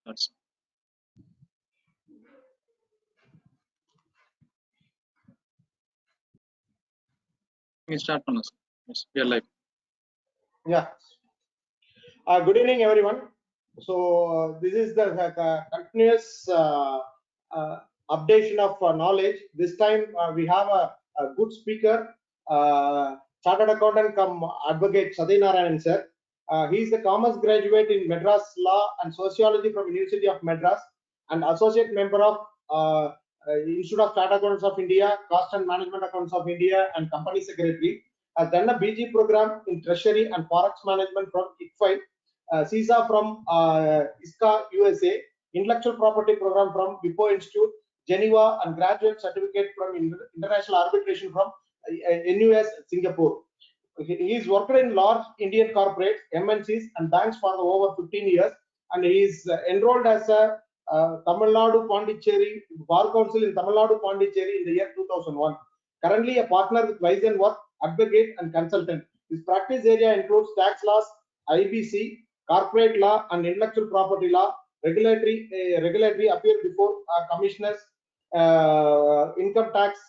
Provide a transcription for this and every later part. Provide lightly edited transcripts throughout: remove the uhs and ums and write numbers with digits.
That's we start on us. Yes, we are live. Yeah. Good evening, everyone. So this is the continuous updation of knowledge. This time we have a good speaker, chartered accountant come advocate Sathyanarayan sir. He is a commerce graduate in Madras Law and Sociology from University of Madras and associate member of Institute of Chartered Accountants of India, Cost and Management Accounts of India, and company secretary. Has done a BG program in Treasury and Forex Management from ICAI, CISA from ISCA USA, Intellectual Property Program from WIPO Institute, Geneva, and Graduate Certificate from International Arbitration from NUS Singapore. He is worked in large Indian corporates, MNCs, and banks for over 15 years, and he is enrolled as a Tamil Nadu Pondicherry Bar Council in Tamil Nadu Pondicherry in the year 2001. Currently a partner with Wise & Worth, advocate and consultant. His practice area includes tax laws, IBC, corporate law and intellectual property law, regulatory appear before commissioners, income tax,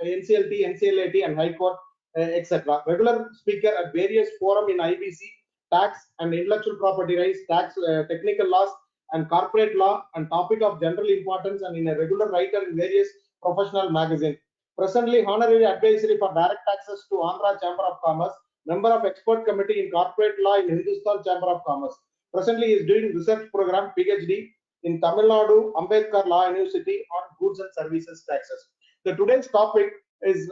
NCLT, NCLAT and High Court, etc. Regular speaker at various forum in IBC, tax and intellectual property rights, tax, technical laws and corporate law and topic of general importance, and in a regular writer in various professional magazines. Presently honorary advisory for direct taxes to Andhra Chamber of Commerce, member of expert committee in corporate law in Hindustan Chamber of Commerce. Presently he is doing research program PhD in Tamil Nadu Ambedkar Law University on goods and services taxes. The today's topic is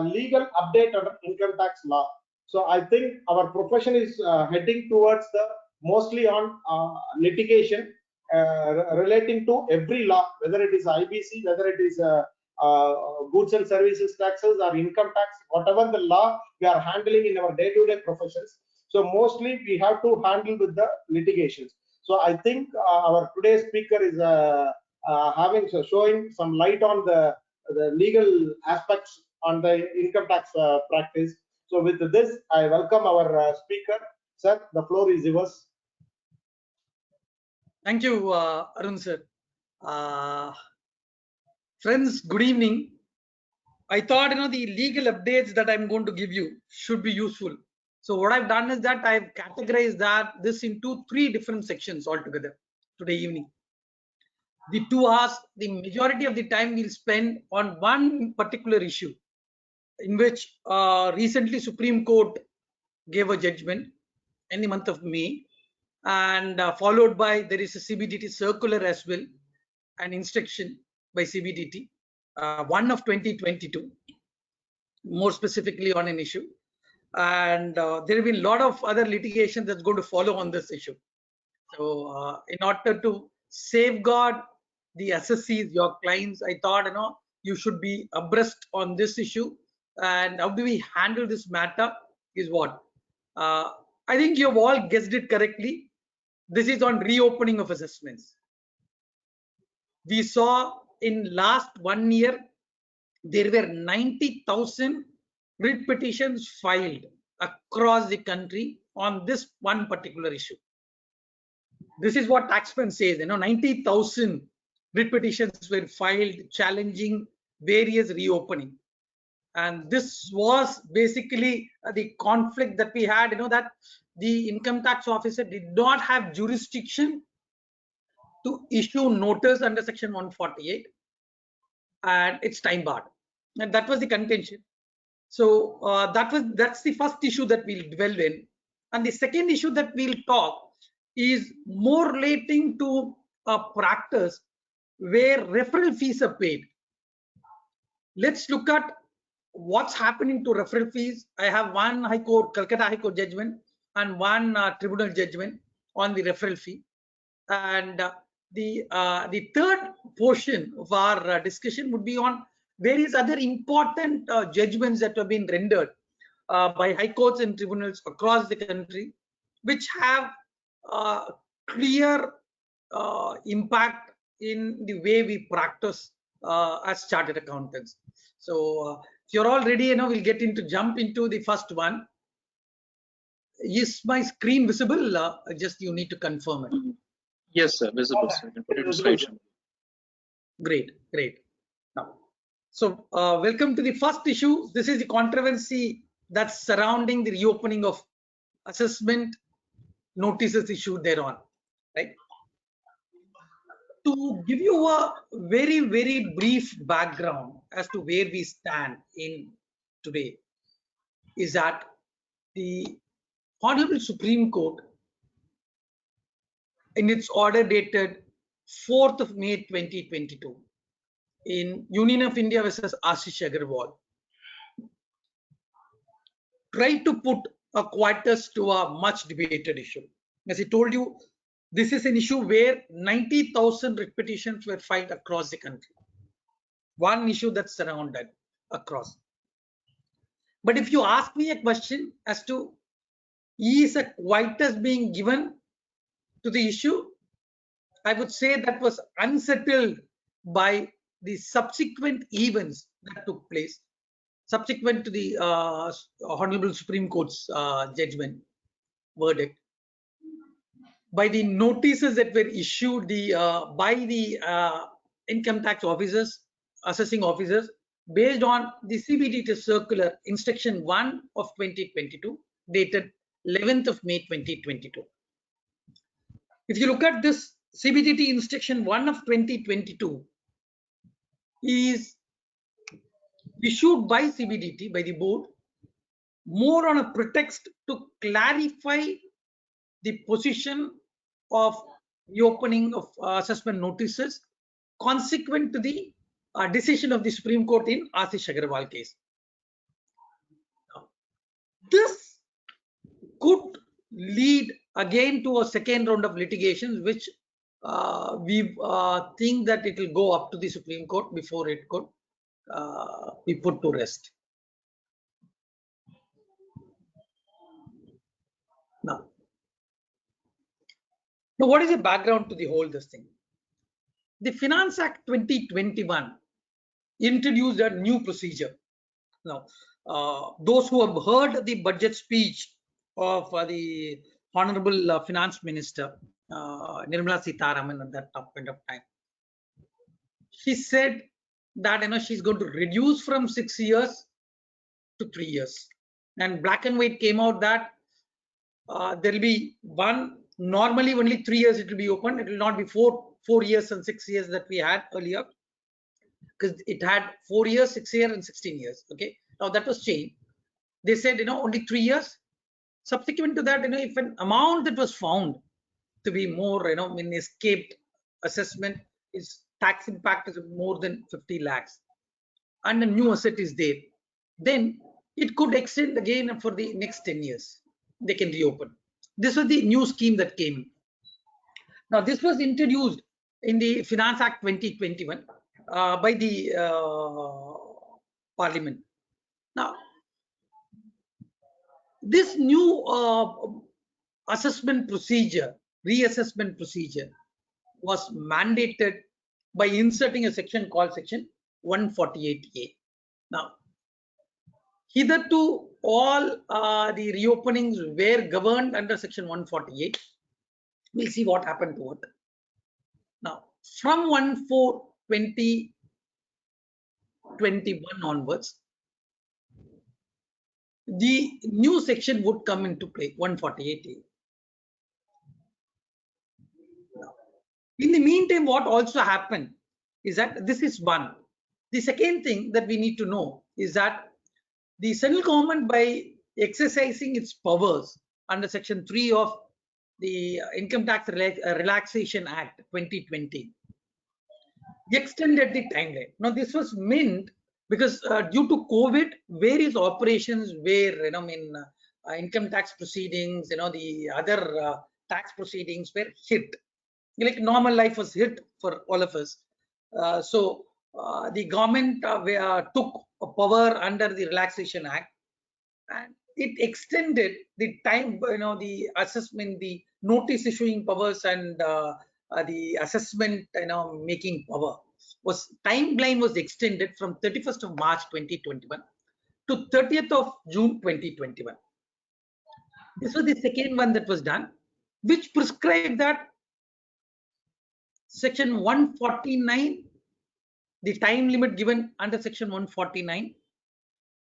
legal update under income tax law. So I think our profession is heading towards the mostly on litigation relating to every law, whether it is IBC, whether it is goods and services taxes or income tax, whatever the law we are handling in our day-to-day professions. So mostly we have to handle with the litigations. So I think our today's speaker is showing some light on the legal aspects on the income tax practice. So with this, I welcome our speaker. Sir, the floor is yours. Thank you, Arun sir. Friends, good evening. I thought the legal updates that I'm going to give you should be useful. So what I've done is that I've categorized this into 3 different sections altogether today evening. The 2 hours, the majority of the time we'll spend on one particular issue, in which recently Supreme Court gave a judgment in the month of May, and followed by there is a CBDT circular as well, an instruction by CBDT, 1 of 2022, more specifically on an issue, and there have been a lot of other litigation that's going to follow on this issue. So in order to safeguard the assessees, your clients, I thought you should be abreast on this issue, and how do we handle this matter is what I think you have all guessed it correctly. This is on reopening of assessments. We saw in last 1 year there were 90,000 writ petitions filed across the country on this one particular issue. This is what taxman says. 90,000 writ petitions were filed challenging various reopening, and this was basically the conflict that we had. That the income tax officer did not have jurisdiction to issue notice under section 148, and it's time barred, and that was the contention. So that's the first issue that we'll dwell in, and the second issue that we'll talk is more relating to a practice where referral fees are paid. Let's look at what's happening to referral fees. I have one High Court, Calcutta High Court judgment and one tribunal judgment on the referral fee, and the third portion of our discussion would be on various other important judgments that have been rendered by high courts and tribunals across the country, which have clear impact in the way we practice as chartered accountants. So if you're all ready, we'll jump into the first one. Is my screen visible? Just you need to confirm it. Yes, sir. Visible, Okay. sir. You can put it in Visible, sir. slideshow. Great, great. Now, so welcome to the first issue. This is the controversy that's surrounding the reopening of assessment notices issued thereon, right? To give you a very, very brief background as to where we stand in today is that the Honorable Supreme Court, in its order dated 4th of May 2022, in Union of India versus Ashish Agarwal, tried to put a quietus to a much debated issue. As I told you, this is an issue where 90,000 writ petitions were filed across the country. One issue that's surrounded across. But if you ask me a question as to is a quietus being given to the issue, I would say that was unsettled by the subsequent events that took place subsequent to the Honorable Supreme Court's judgment verdict, by the notices that were issued by the income tax officers, assessing officers, based on the CBDT circular instruction 1 of 2022, dated 11th of May 2022. If you look at this CBDT instruction 1 of 2022 is issued by CBDT, by the board, more on a pretext to clarify the position of the opening of assessment notices consequent to the decision of the Supreme Court in Ashish Agarwal case. This could lead again to a second round of litigations, which we think that it will go up to the Supreme Court before it could be put to rest. Now, what is the background to the whole this thing? The Finance Act 2021 introduced a new procedure. Now, those who have heard the budget speech of the Honorable Finance Minister Nirmala Sitharaman at that point of time, she said that she's going to reduce from 6 years to 3 years, and black and white came out that there will be normally only 3 years it will be open. It will not be 4 years and 6 years that we had earlier, because it had 4 years, 6 years, and 16 years. Okay, now that was changed. They said only 3 years. Subsequent to that, if an amount that was found to be more, in escaped assessment, is tax impact is more than 50 lakhs, and a new asset is there, then it could extend again for the next 10 years. They can reopen. This was the new scheme that came. Now, this was introduced in the Finance Act 2021 by the Parliament. Now, this new assessment procedure, reassessment procedure, was mandated by inserting a section called Section 148A. Now, hitherto, all the reopenings were governed under Section 148. We'll see what happened to it. Now, from 1/4/2021 onwards, the new section would come into play, 148A. Now, in the meantime, what also happened is that this is one. The second thing that we need to know is that the central government, by exercising its powers under Section 3 of the Income Tax Relaxation Act 2020, extended the timeline. Now, this was meant because due to COVID, various operations were, income tax proceedings, the other tax proceedings were hit. Like normal life was hit for all of us. So the government took a power under the Relaxation Act, and it extended the time, the assessment, the notice issuing powers, and the assessment, making power timeline was extended from 31st of March 2021 to 30th of June 2021. This was the second one that was done, which prescribed that Section 149, the time limit given under Section 149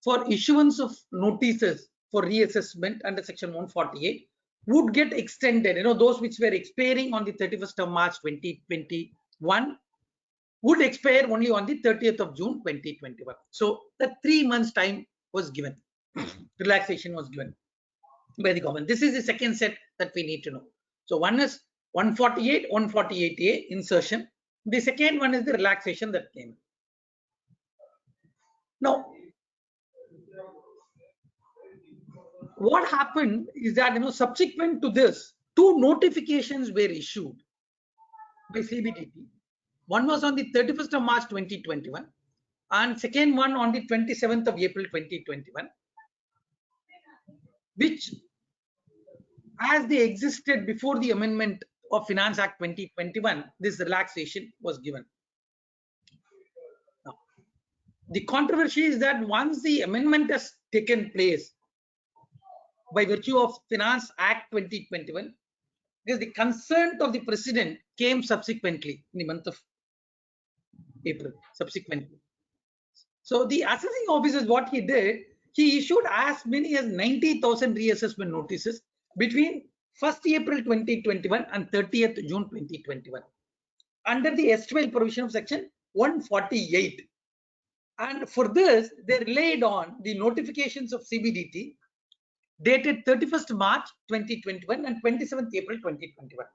for issuance of notices for reassessment under Section 148 would get extended. Those which were expiring on the 31st of March 2021 would expire only on the 30th of June 2021. So the 3 months time was given, relaxation was given by the government. This is the second set that we need to know. So one is 148, 148A insertion. The second one is the relaxation that came. Now, what happened is that subsequent to this, 2 notifications were issued by CBDT. One was on the 31st of March 2021 and second one on the 27th of April 2021, which, as they existed before the amendment of Finance Act 2021, this relaxation was given. Now, the controversy is that once the amendment has taken place by virtue of Finance Act 2021, because the consent of the president came subsequently in the month of April, subsequently. So the assessing officers, what he did, he issued as many as 90,000 reassessment notices between 1st April 2021 and 30th June 2021 under the erstwhile provision of Section 148. And for this, they relied on the notifications of CBDT dated 31st March 2021 and 27th April 2021.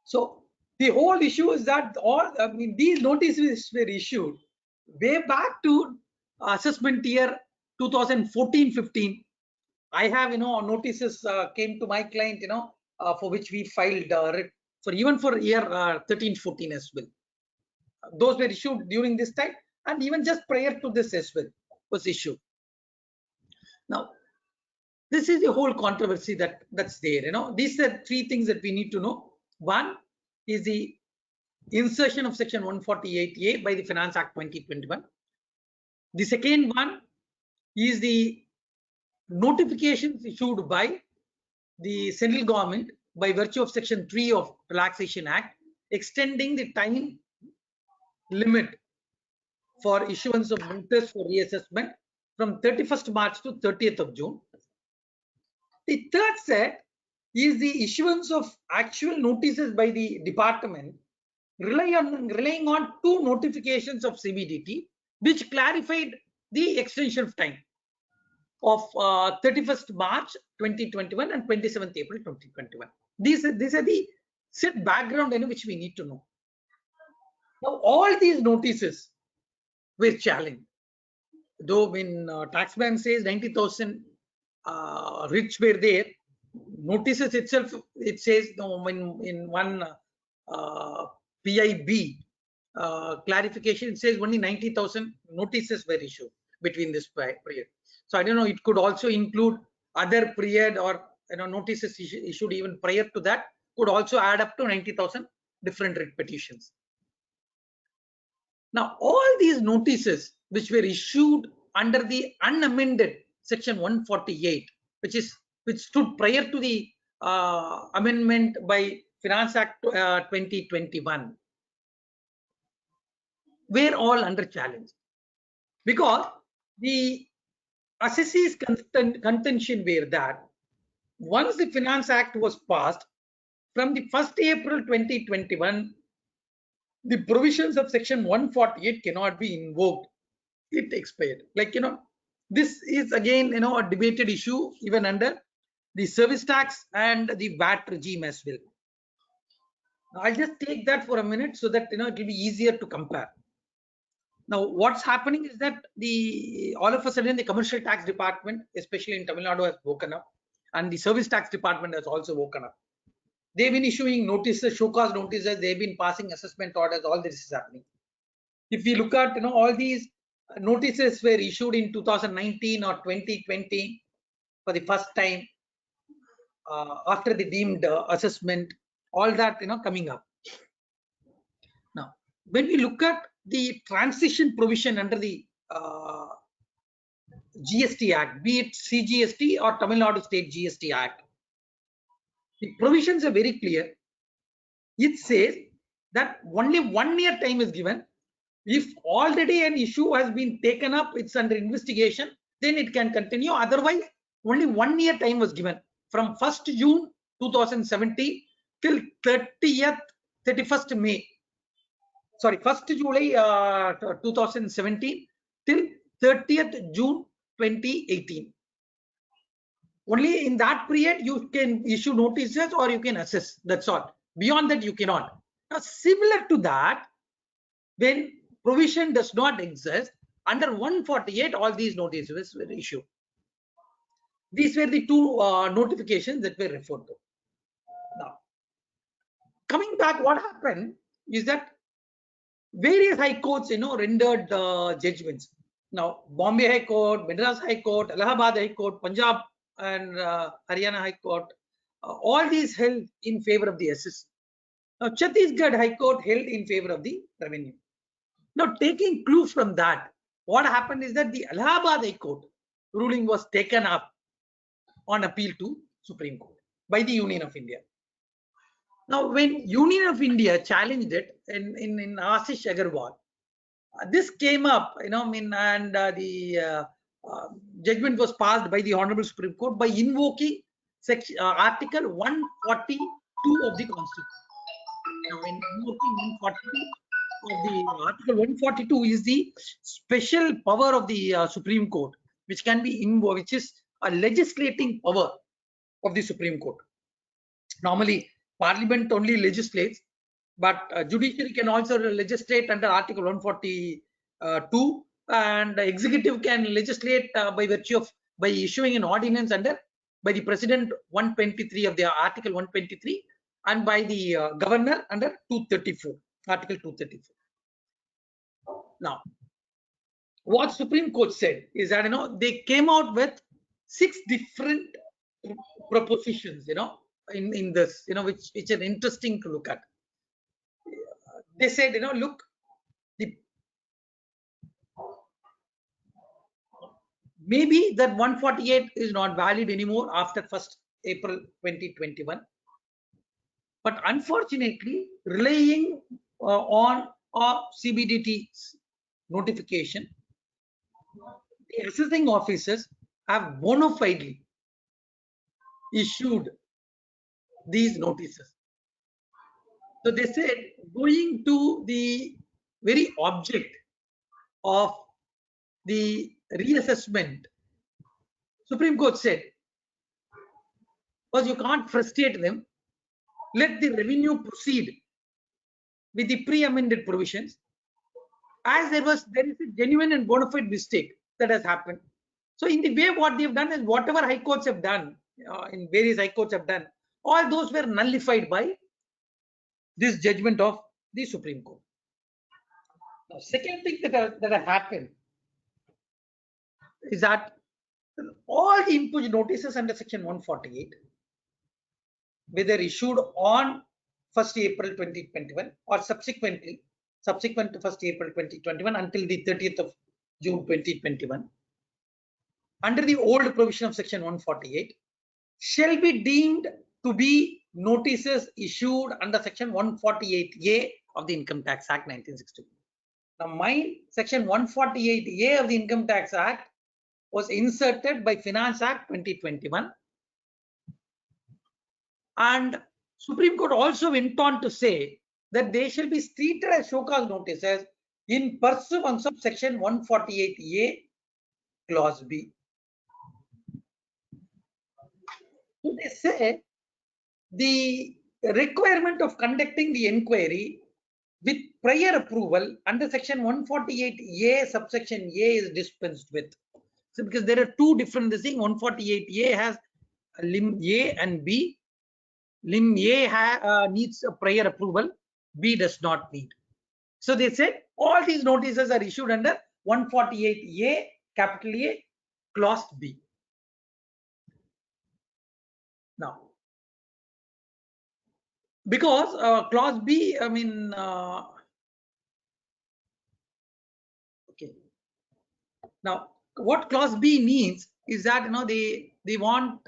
So the whole issue is that these notices were issued way back to assessment year 2014-15. I have notices came to my client for which we filed for even for year 13-14 as well. Those were issued during this time and even just prior to this as well was issued. Now, this is the whole controversy that's there. These are 3 things that we need to know. One is the insertion of Section 148A by the Finance Act 2021. The second one is the notifications issued by the central government by virtue of Section 3 of Relaxation Act, extending the time limit for issuance of notice for reassessment from 31st March to 30th of June. The third set is the issuance of actual notices by the department relying on 2 notifications of CBDT, which clarified the extension of time of 31st March 2021 and 27th April 2021. These are the set background in which we need to know. Now, all these notices were challenged. Though when taxman says 90,000 writs were there, notices itself, it says when in one PIB clarification, it says only 90,000 notices were issued between this period. So I don't know, it could also include other period or notices issued even prior to that, could also add up to 90,000 different writ petitions. Now, all these notices which were issued under the unamended Section 148, which stood prior to the amendment by Finance Act 2021, were all under challenge, because the assessees' contention were that once the Finance Act was passed, from the 1st April 2021, the provisions of Section 148 cannot be invoked. It expired. This is again, a debated issue even under the service tax and the VAT regime as well. I'll just take that for a minute so that it will be easier to compare. Now, what's happening is that all of a sudden the commercial tax department, especially in Tamil Nadu, has woken up, and the service tax department has also woken up. They've been issuing notices, show cause notices. They've been passing assessment orders. All this is happening. If we look at all these notices were issued in 2019 or 2020 for the first time after the deemed assessment, all that coming up. Now, when we look at the transition provision under the GST Act, be it CGST or Tamil Nadu State GST Act, the provisions are very clear. It says that only 1 year time is given. If already an issue has been taken up, it's under investigation, then it can continue. Otherwise, only 1 year time was given from 1st June 2017 till 31st May. Sorry, 1st July 2017 till 30th June 2018. Only in that period you can issue notices or you can assess. That's all. Beyond that, you cannot. Now, similar to that, when provision does not exist, under 148, all these notices were issued. These were the two notifications that were referred to. Now, coming back, what happened is that various high courts, rendered judgments. Now, Bombay High Court, Madras High Court, Allahabad High Court, Punjab and Haryana High Court, all these held in favor of the SS. Now, Chhattisgarh High Court held in favor of the revenue. Now, taking clues from that, what happened is that the Allahabad High Court ruling was taken up on appeal to Supreme Court by the Union of India. Now, when Union of India challenged it in Ashish Agarwal, this came up, and the judgment was passed by the Honorable Supreme Court by invoking Article 142 of the Constitution. Now, when invoking 142 of the Article 142 is the special power of the Supreme Court, which can be invoked, which is a legislating power of the Supreme Court. Normally, Parliament only legislates, but judiciary can also legislate under Article 142, and executive can legislate by virtue of by issuing an ordinance by the President 123 of the Article 123 and by the Governor under 234, Article 234. Now, what Supreme Court said is that they came out with 6 different propositions, in this, which are interesting to look at. They said, look, maybe that 148 is not valid anymore after 1st April 2021. But unfortunately, relying on CBDT's notification, the assessing officers have bona fidely issued these notices. So they said, going to the very object of the reassessment, Supreme Court said, because you can't frustrate them, let the revenue proceed with the pre-amended provisions, as there is a genuine and bona fide mistake that has happened. So in the way, what they've done is whatever high courts have done, in various high courts have done, all those were nullified by this judgment of the Supreme Court. Now, second thing that has happened is that all the input notices under Section 148, whether issued on 1st April 2021 or subsequent to 1st April 2021 until the 30th of June 2021, under the old provision of Section 148, shall be deemed to be notices issued under Section 148A of the Income Tax Act 1962. Now, Section 148A of the Income Tax Act was inserted by Finance Act 2021, and Supreme Court also went on to say that they shall be treated as show cause notices in pursuance of Section 148A Clause B. So they say the requirement of conducting the inquiry with prior approval under Section 148A subsection A is dispensed with. So because there are two different things, 148A has limb A and B. Limb A needs a prior approval, B does not need. So they said all these notices are issued under 148A, capital A, clause B. Now, because clause B, okay. Now, what clause B means is that they want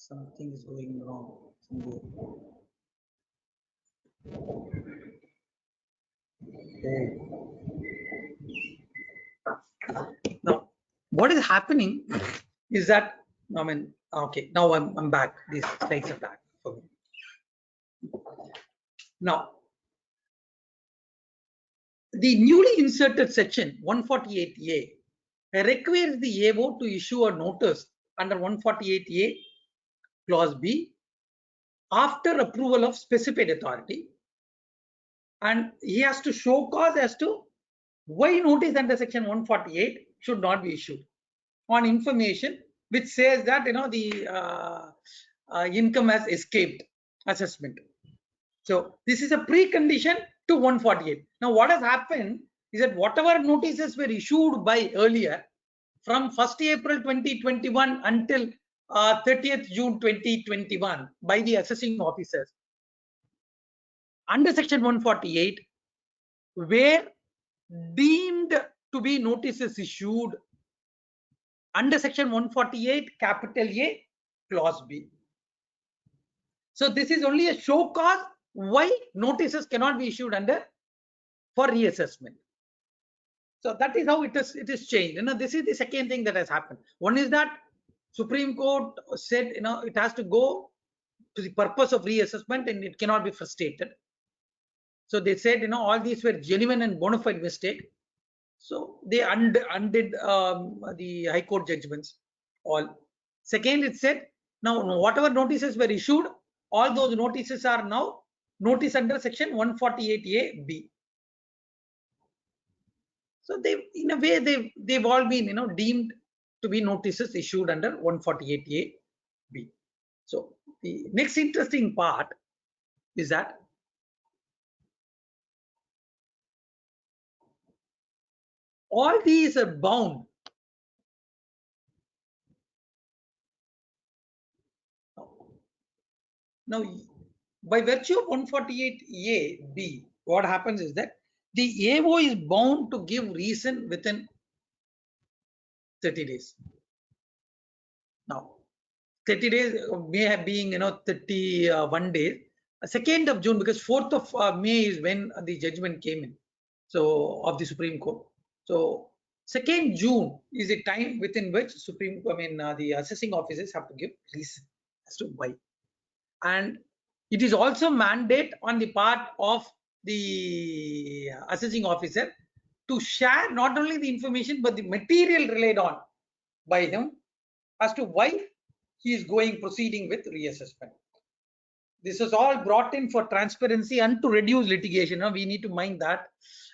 Something is going wrong somewhere. Now, what is happening is that, I mean, okay, now I'm back. These slides are back for me. Now, the newly inserted section 148A requires the AO to issue a notice under 148A clause B after approval of specified authority, and he has to show cause as to why notice under section 148 should not be issued on information which says that the income has escaped assessment. So this is a precondition to 148. Now what has happened is that whatever notices were issued by earlier from 1st April 2021 until 30th June 2021 by the assessing officers under section 148 were deemed to be notices issued under section 148 capital A clause B. So this is only a show cause why notices cannot be issued under for reassessment. So that is how it is changed. This is the second thing that has happened. One is that Supreme Court said it has to go to the purpose of reassessment and it cannot be frustrated. So they said all these were genuine and bona fide mistake. So they undid the High Court judgments all. Second, it said now whatever notices were issued, all those notices are now notice under section 148A(b). So they, in a way, they've all been deemed to be notices issued under 148A(b). So the next interesting part is that all these are bound. Now, by virtue of 148A(b), what happens is that the AO is bound to give reason within 30 days. Now, 30 days may have been 31 days. 2nd of June, because 4th of May is when the judgment came in, so of the Supreme Court. So 2nd June is a time within which the assessing officers have to give reason as to why. And it is also mandate on the part of the assessing officer to share not only the information but the material relied on by him as to why he is proceeding with reassessment. This is all brought in for transparency and to reduce litigation. We need to mind that.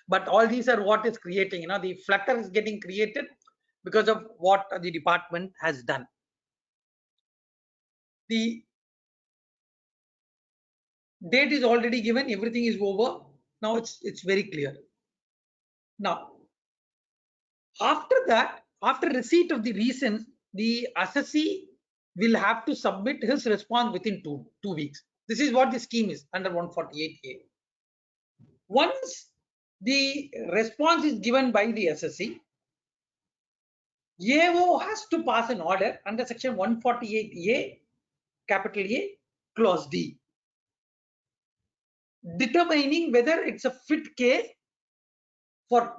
But all these are what is creating. The flutter is getting created because of what the department has done. The date is already given. Everything is over. Now it's very clear. Now, after that, after receipt of the reasons, the assessee will have to submit his response within two weeks. This is what the scheme is under 148A. Once the response is given by the assessee, AO has to pass an order under section 148A, capital A, clause D, determining whether it's a fit case for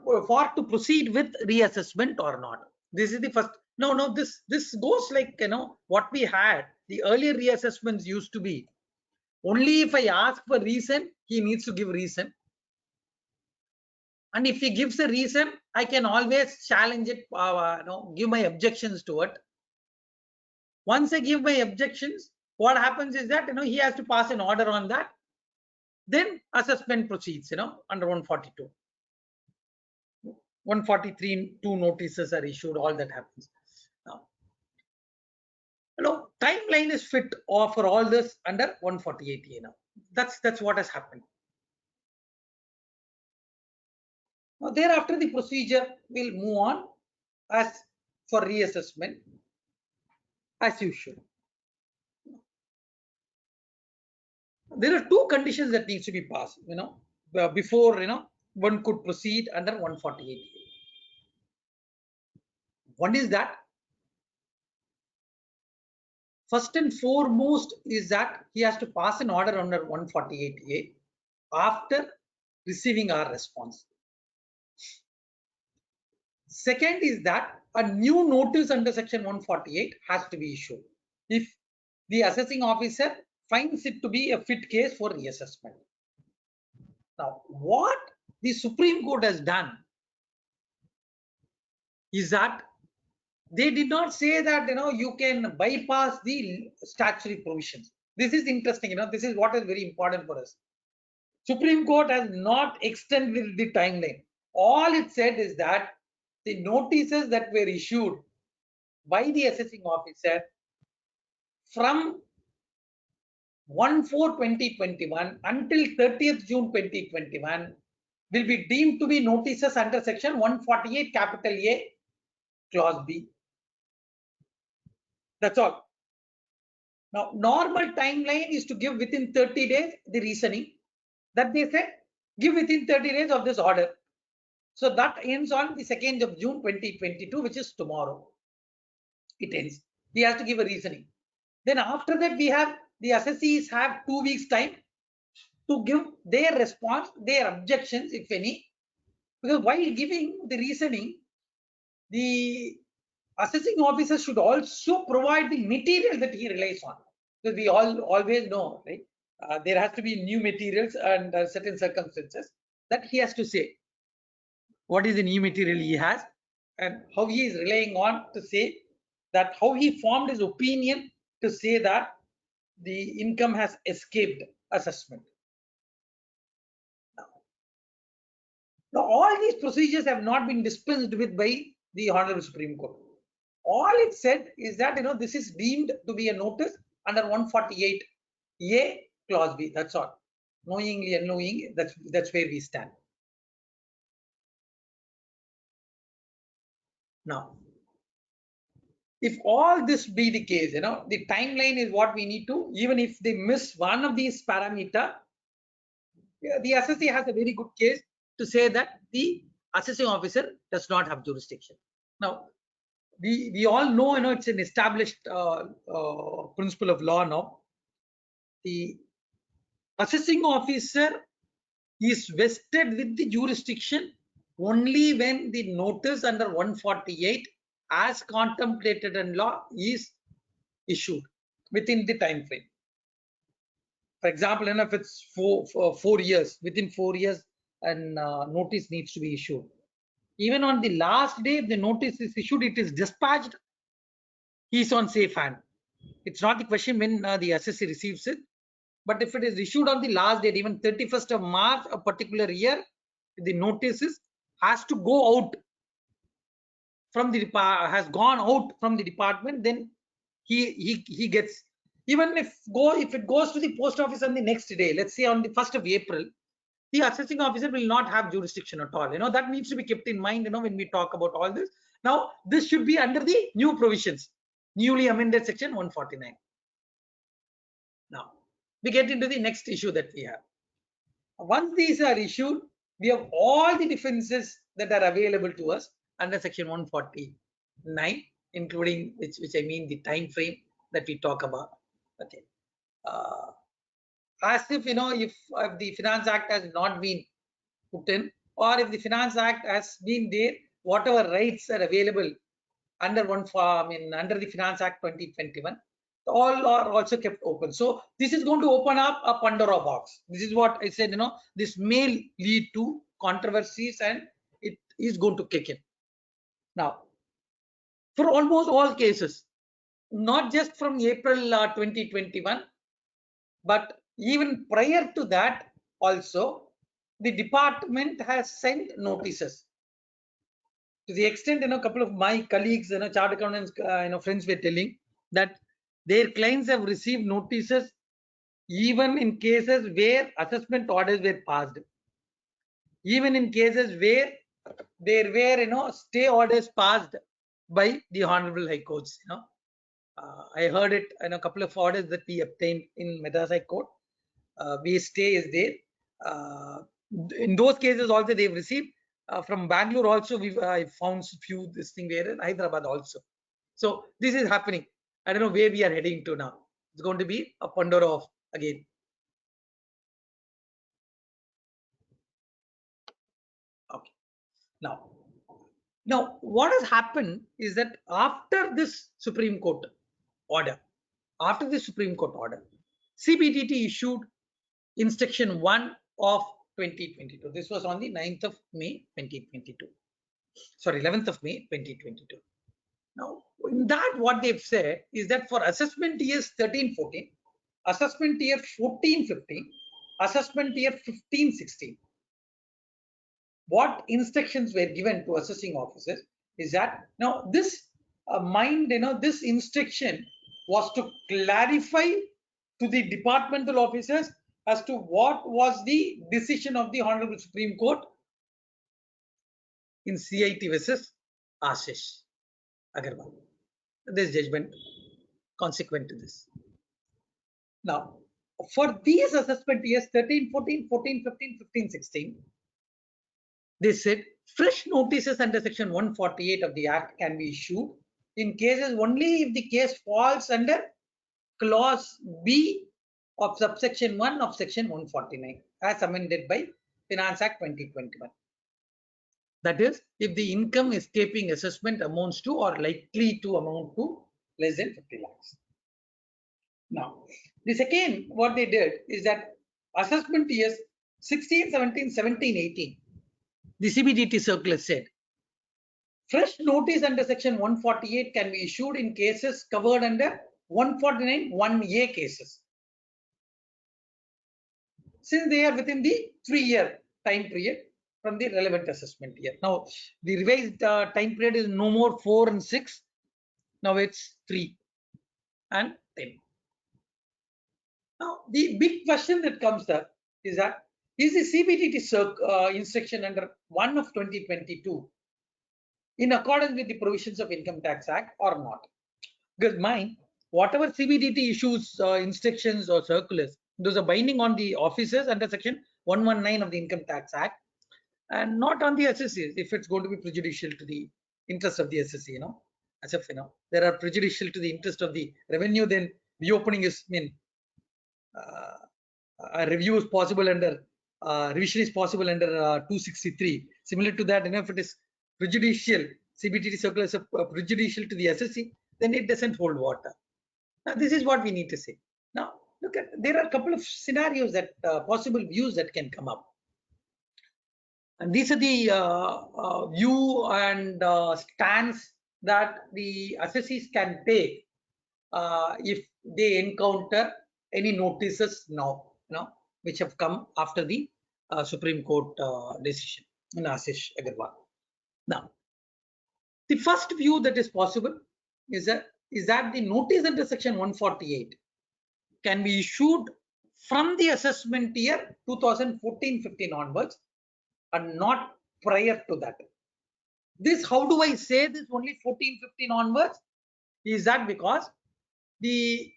to proceed with reassessment or not. This is the first. No, this goes like what we had. The earlier reassessments used to be only if I ask for reason, he needs to give reason. And if he gives a reason, I can always challenge it, give my objections to it. Once I give my objections, what happens is that he has to pass an order on that. Then assessment proceeds, under 142. 143, 2 notices are issued, all that happens. Now, timeline is fit for all this under 148A now. That's what has happened. Now, thereafter, the procedure will move on as for reassessment as usual. There are 2 conditions that needs to be passed, before one could proceed under 148A. One is that First and foremost is that he has to pass an order under 148A after receiving our response. Second is that a new notice under section 148 has to be issued if the assessing officer finds it to be a fit case for reassessment. Now, what the Supreme Court has done is that they did not say that you can bypass the statutory provisions. This is interesting. This is what is very important for us. Supreme Court has not extended the timeline. All it said is that the notices that were issued by the assessing officer from 1/4/2021 until 30th June 2021 will be deemed to be notices under section 148 capital A clause B. That's all. Now, normal timeline is to give within 30 days the reasoning that they said give within 30 days of this order. So that ends on the 2nd of June 2022, which is tomorrow. It ends. He has to give a reasoning. Then after that, we have the assessees have 2 weeks time to give their response, their objections, if any. Because while giving the reasoning, the assessing officer should also provide the material that he relies on. Because we always know, right? There has to be new materials and certain circumstances that he has to say. What is the new material he has and how he is relying on to say that, how he formed his opinion to say that the income has escaped assessment. Now all these procedures have not been dispensed with by the Honorable Supreme Court. All it said is that this is deemed to be a notice under 148A clause B. That's all. Knowingly, unknowingly, that's where we stand. Now, if all this be the case, the timeline is what we need to, even if they miss one of these parameter, the assessee has a very good case to say that the assessing officer does not have jurisdiction. Now, we all know, it's an established principle of law now. The assessing officer is vested with the jurisdiction only when the notice under 148 as contemplated in law is issued within the time frame. For example, if it's 4 years, within 4 years, and notice needs to be issued. Even on the last day the notice is issued, it is dispatched, he is on safe hand. It's not the question when the assessee receives it, but if it is issued on the last date, even 31st of March, a particular year, the notices has to go out from the has gone out from the department, then he gets, even if it goes to the post office on the next day, let's say on the 1st of April, the assessing officer will not have jurisdiction at all. That needs to be kept in mind, when we talk about all this. Now, this should be under the new provisions, newly amended section 149. Now, we get into the next issue that we have. Once these are issued, we have all the defenses that are available to us under section 149, including which I mean the time frame that we talk about. Okay. As if if the Finance Act has not been put in, or if the Finance Act has been there, whatever rights are available under under the Finance Act 2021, all are also kept open. So this is going to open up a Pandora box. This is what I said, this may lead to controversies and it is going to kick in. Now, for almost all cases, not just from April 2021, but even prior to that also, the department has sent notices. To the extent, a couple of my colleagues, chartered accountants, friends were telling that their clients have received notices even in cases where assessment orders were passed, even in cases where there were stay orders passed by the Honorable High Courts. I heard it in a couple of orders that we obtained in Madras High Court. Where stay is there. In those cases also they've received. From Bangalore also I found few this thing there in Hyderabad also. So this is happening. I don't know where we are heading to now. It's going to be a Pandora of again. Okay. Now what has happened is that after this Supreme Court order, CBDT issued Instruction 1 of 2022. This was on the 9th of May 2022. Sorry, 11th of May 2022. Now, in that, what they've said is that for assessment years 13-14, assessment year 14-15, assessment year 15-16, what instructions were given to assessing officers is that now this this instruction was to clarify to the departmental officers as to what was the decision of the Honorable Supreme Court in CIT versus Ashish Agarwal. This judgment consequent to this. Now, for these assessment years 13-14, 14-15, 15-16, they said fresh notices under section 148 of the Act can be issued in cases only if the case falls under clause B of subsection 1 of section 149 as amended by Finance Act 2021. That is, if the income escaping assessment amounts to or likely to amount to less than 50 lakhs. Now, the second, what they did is that assessment years 16, 17, 17, 18, the CBDT circular said, fresh notice under section 148 can be issued in cases covered under 149 1A cases, since they are within the 3-year time period from the relevant assessment year. Now, the revised time period is no more 4 and 6. Now it's 3 and 10. Now, the big question that comes up is that is the CBDT SIRC instruction under 1 of 2022 in accordance with the provisions of Income Tax Act or not? Because whatever CBDT issues instructions or circulars, those are binding on the officers under section 119 of the Income Tax Act and not on the assessors if it's going to be prejudicial to the interest of the assessee, as if there are prejudicial to the interest of the revenue, then reopening is a review is possible under revision is possible under 263. Similar to that, if it is prejudicial, CBDT circular is prejudicial to the assessee, then it doesn't hold water. Now, this is what we need to say. Now, look at, there are a couple of scenarios that possible views that can come up. And these are the view and stance that the assessees can take if they encounter any notices now, which have come after the Supreme Court decision in Ashish Agarwal. Now, the first view that is possible is that the notice under section 148 can be issued from the assessment year 2014-15 onwards and not prior to that. This, how do I say this only 14-15 onwards? Is that because the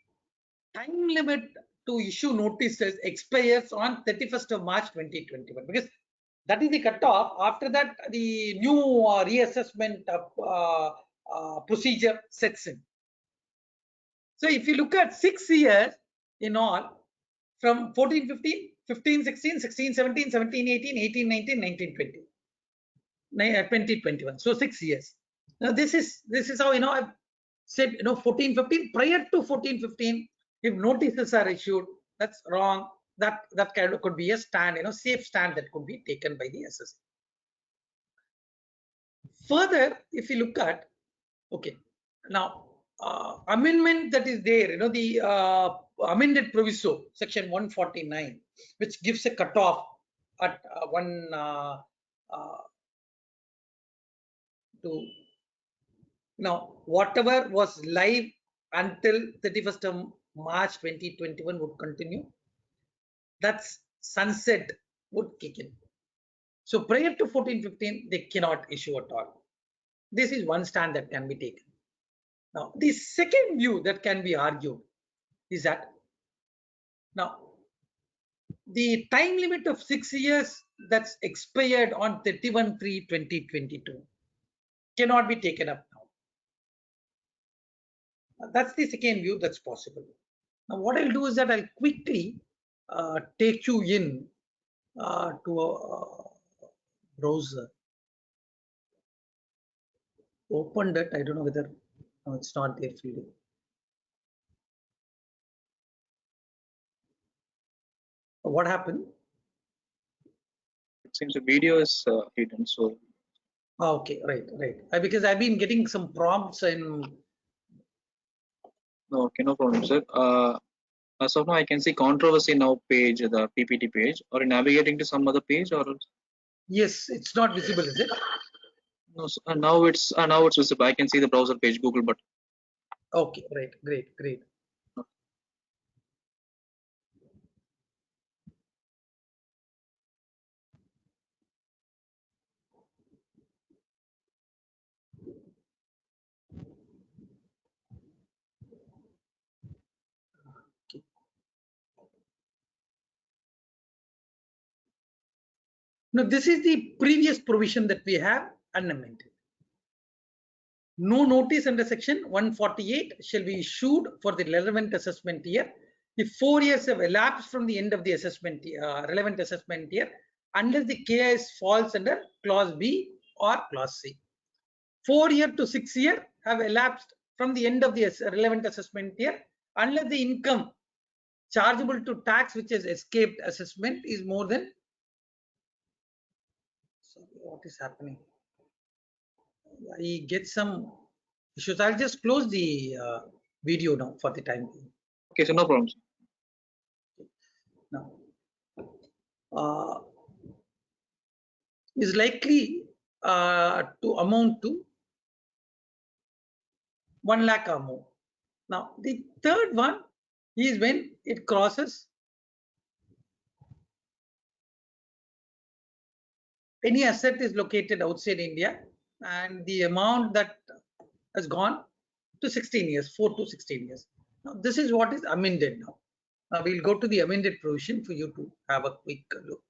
time limit to issue notices expires on 31st of March 2021, because that is the cutoff. After that, the new reassessment procedure sets in. So if you look at 6 years in all, from 14-15, 15-16, 16-17, 17-18, 18-19, 19-20, 20-21. So 6 years. Now this is how I've said 14-15. Prior to 14-15, if notices are issued, that's wrong. That kind of could be a stand, safe stand that could be taken by the assessor. Further, if you look at, now amendment that is there, the amended proviso section 149, which gives a cutoff at now whatever was live until 31st of March 2021 would continue. That's sunset would kick in. So prior to 14-15, they cannot issue at all. This is one stand that can be taken. Now, the second view that can be argued is that now the time limit of 6 years that's expired on 31/3/2022 cannot be taken up now. That's the second view that's possible. Now, what I'll do is that I'll quickly take you in to a browser. Opened it. I don't know whether no, it's not there. Feeding. What happened? It seems the video is hidden. So Okay, right. Because I've been getting some prompts and okay, no problem, sir. As of now, I can see controversy now page, the PPT page, or navigating to some other page, or yes, it's not visible, is it? no, now it's visible. I can see the browser page, Google, but Okay, right, great. Okay. Now, this is the previous provision that we have unamended. No notice under section 148 shall be issued for the relevant assessment year if 4 years have elapsed from the end of the assessment relevant assessment year, unless the KIS falls under clause B or clause C. 4 year to 6 year have elapsed from the end of the relevant assessment year, unless the income chargeable to tax which has escaped assessment is more than. Sorry, what is happening? I get some issues. I'll just close the video now for the time being. okay, so no problem. Now, is likely to amount to 1 lakh or more. Now, the third one is when it crosses any asset is located outside India and the amount that has gone to 16 years, 4 to 16 years. Now, this is what is amended now. Now, we'll go to the amended provision for you to have a quick look.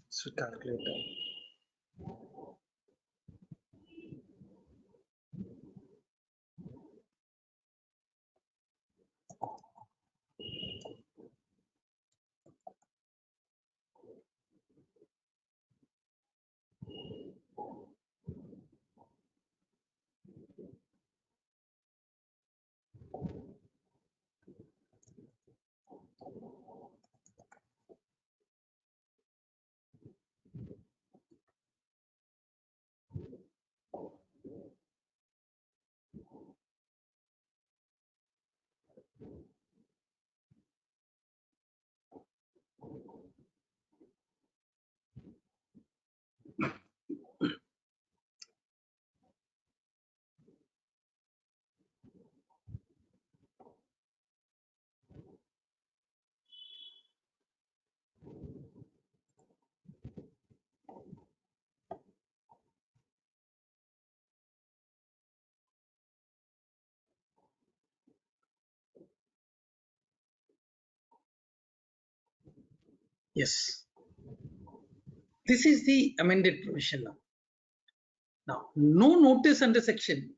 So calculator. Yes. This is the amended provision now. Now, no notice under section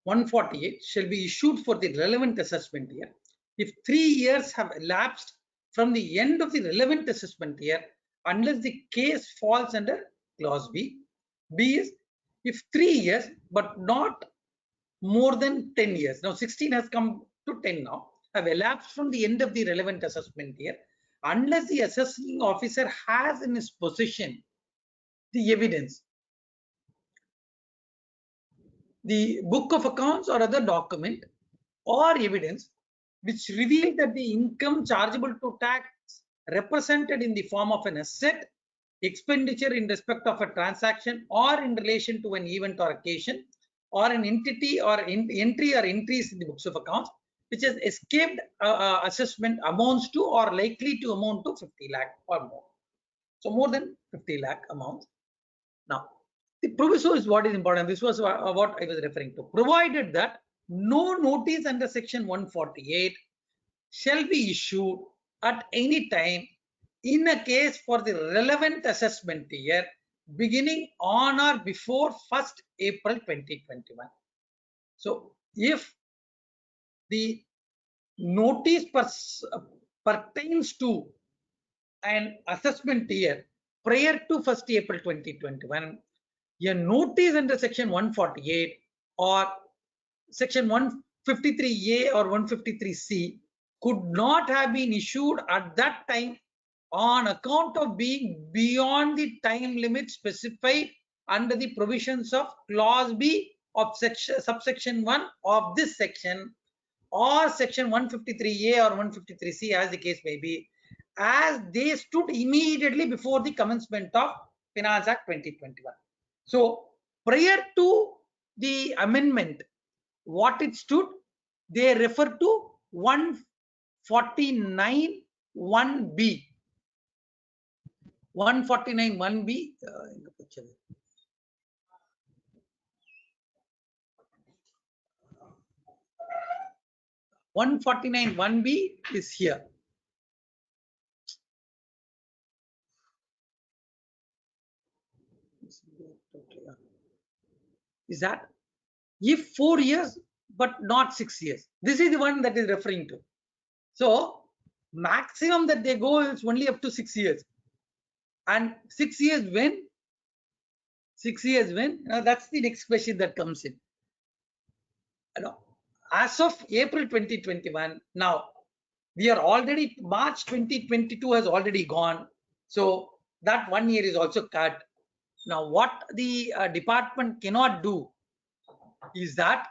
148 shall be issued for the relevant assessment year if 3 years have elapsed from the end of the relevant assessment year, unless the case falls under clause B. B is if 3 years but not more than 10 years. Now 16 has come to 10 now, have elapsed from the end of the relevant assessment year, unless the assessing officer has in his possession the evidence, the book of accounts or other document, or evidence which reveal that the income chargeable to tax represented in the form of an asset, expenditure in respect of a transaction or in relation to an event or occasion, or an entity or entry or entries in the books of accounts which has escaped assessment amounts to or likely to amount to 50 lakh or more. So more than 50 lakh amount. Now, the proviso is what is important. This was what I was referring to. Provided that no notice under section 148 shall be issued at any time in a case for the relevant assessment year beginning on or before 1st April 2021. So if the notice pertains to an assessment year prior to 1st April 2021, a notice under section 148 or section 153A or 153C could not have been issued at that time on account of being beyond the time limit specified under the provisions of clause B of subsection 1 of this section, or section 153A or 153C as the case may be, as they stood immediately before the commencement of Finance Act 2021. So prior to the amendment, what it stood, they refer to 149 1B. 149 1B. 149 1B is here. Is that if 4 years but not 6 years? This is the one that is referring to. So maximum that they go is only up to 6 years. And 6 years when? 6 years when? Now that's the next question that comes in. As of April 2021, now we are already, March 2022 has already gone. So that 1 year is also cut. Now what the department cannot do is that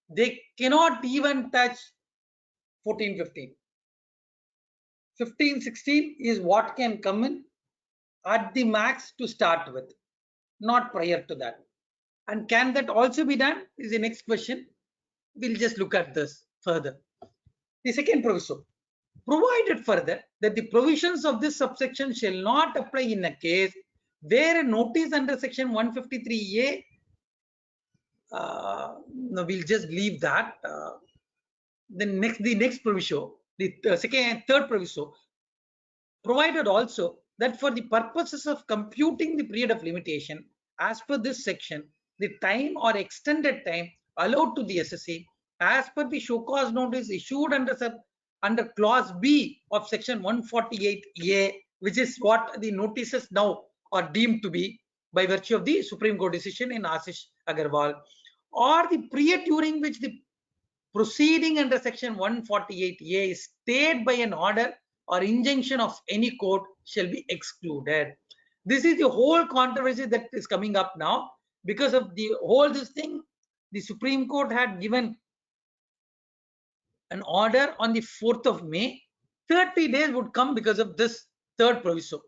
they cannot even touch 14, 15. 15, 16 is what can come in at the max to start with, not prior to that. And can that also be done is the next question. We'll just look at this further. The second proviso, provided further that the provisions of this subsection shall not apply in a case where a notice under section 153A, no, we'll just leave that. The next proviso, the third proviso, provided also that for the purposes of computing the period of limitation, as per this section, the time or extended time allowed to the SSC as per the show cause notice issued under clause B of section 148A, which is what the notices now are deemed to be by virtue of the Supreme Court decision in Ashish Agarwal, or the period during which the proceeding under section 148A is stayed by an order or injunction of any court shall be excluded. This is the whole controversy that is coming up now because of the whole this thing. The Supreme Court had given an order on the 4th of May. 30 days would come because of this third proviso.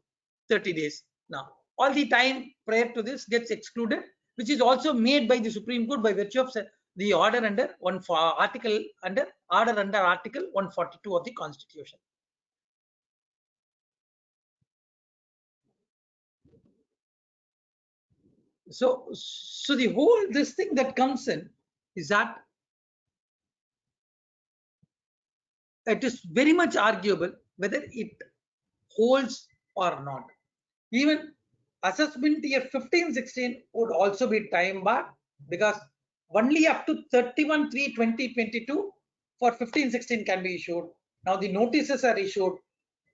30 days. Now, all the time prior to this gets excluded, which is also made by the Supreme Court by virtue of the order under article 142 of the Constitution. So the whole this thing that comes in is that it is very much arguable whether it holds or not. Even assessment year 15-16 would also be time barred because only up to 31/3/2022 for 15-16 can be issued. Now the notices are issued.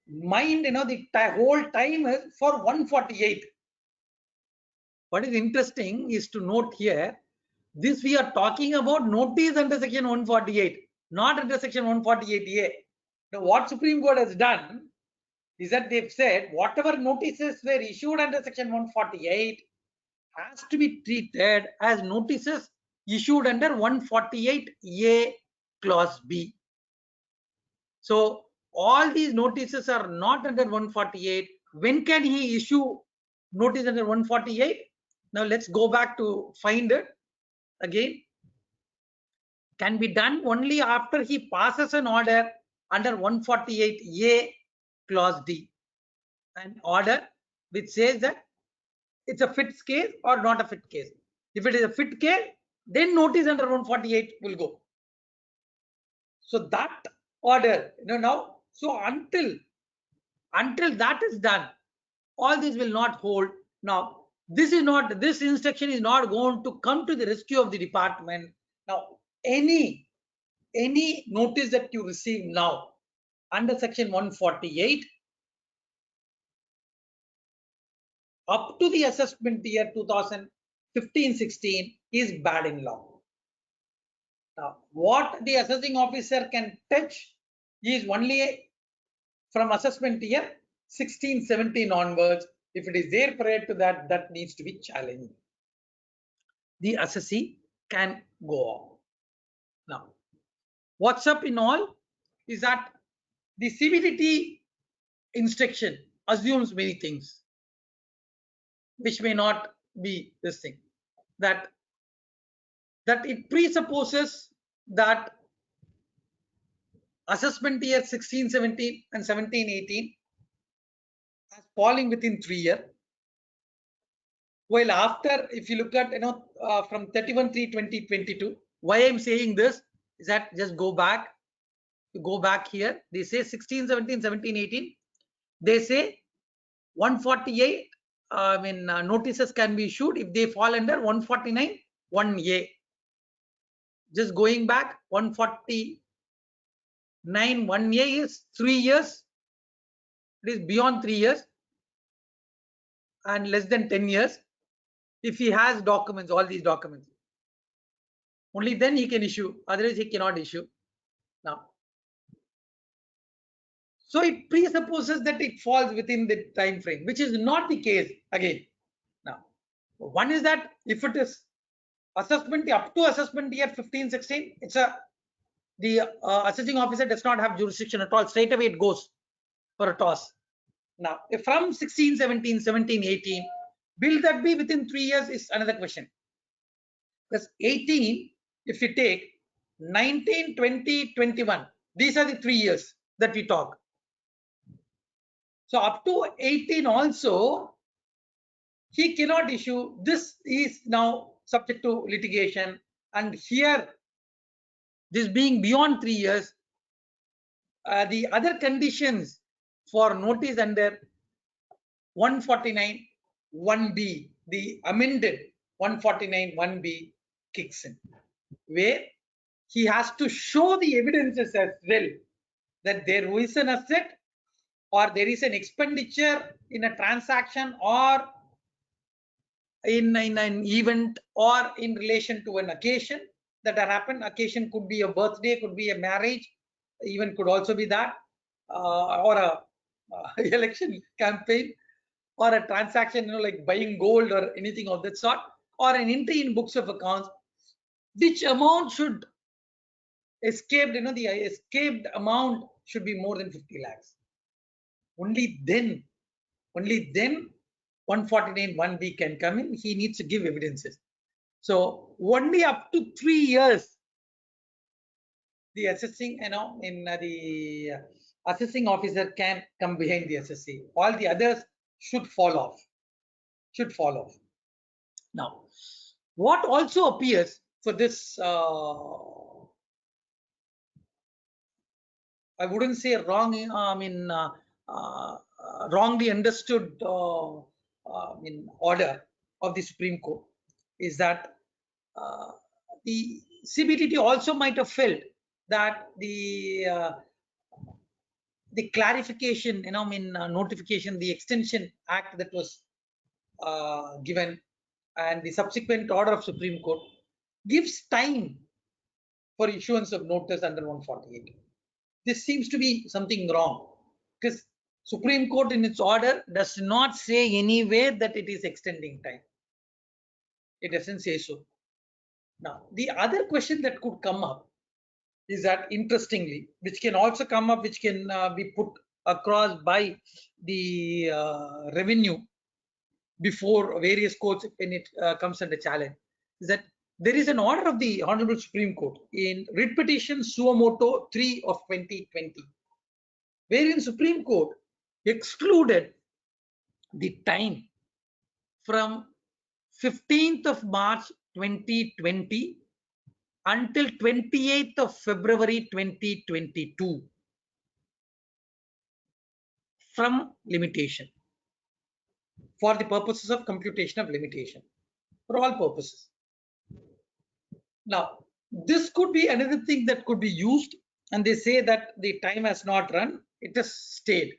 Mind, the whole time is for 148. What is interesting is to note here, this we are talking about notice under section 148, not under section 148A. Now what Supreme Court has done is that they've said whatever notices were issued under section 148 has to be treated as notices issued under 148A2. clause B. So all these notices are not under 148. When can he issue notice under 148? Now let's go back to find it again. Can be done only after he passes an order under 148A clause D, an order which says that it's a fit case or not a fit case. If it is a fit case, then notice under 148 will go. So that order, now, so until that is done, all this will not hold. Now, this instruction is not going to come to the rescue of the department. Now, any notice that you receive now under section 148 up to the assessment year 2015-16 is bad in law. Now, what the assessing officer can touch is only from assessment year 16-17 onwards. If it is there prior to that, that needs to be challenged. The assessee can go on. Now, what's up in all is that the CBDT instruction assumes many things, which may not be this thing. That it presupposes that assessment year 16-17 and 17-18 as falling within 3 years. While after, if you look at from 31/3/2022, why I'm saying this is that just go back here. They say 16-17, 17-18. They say 148. Notices can be issued if they fall under 149 1A. Just going back, 149 1A is 3 years. It is beyond 3 years and less than 10 years. If he has documents, all these documents, only then he can issue. Otherwise, he cannot issue. Now, so it presupposes that it falls within the time frame, which is not the case again. Now, one is that if it is assessment up to assessment year 15-16, it's the assessing officer does not have jurisdiction at all. Straight away it goes for a toss. Now, if from 16-17, 17-18, will that be within 3 years is another question. Because 18, if you take 19, 20, 21, these are the 3 years that we talk. So up to 18 also, he cannot issue. This is now subject to litigation. And here, this being beyond 3 years, the other conditions for notice under 149 1B, the amended 149 1B kicks in, where he has to show the evidences as well that there is an asset or there is an expenditure in a transaction or in an event or in relation to an occasion that had happened. Occasion could be a birthday, could be a marriage, even could also be that, or a election campaign, or a transaction, like buying gold or anything of that sort, or an entry in books of accounts, which amount should escape, the escaped amount should be more than 50 lakhs. Only then 149 1B can come in. He needs to give evidences. So only up to 3 years, the assessing, the assessing officer can come behind the assessee. All the others should fall off. Now, what also appears for this, I wouldn't say wrong, wrongly understood order of the Supreme Court is that the CBDT also might have felt that the clarification, notification, the extension act that was given and the subsequent order of Supreme Court gives time for issuance of notice under 148. This seems to be something wrong, because Supreme Court in its order does not say anywhere that it is extending time. It doesn't say so. Now, the other question that could come up is that interestingly, which can also come up, which can be put across by the revenue before various courts when it comes under challenge, is that there is an order of the Honorable Supreme Court in writ petition suo motu 3 of 2020, wherein Supreme Court excluded the time from 15th of March 2020 until 28th of February 2022 from limitation, for the purposes of computation of limitation, for all purposes. Now, this could be another thing that could be used, and they say that the time has not run, it has stayed.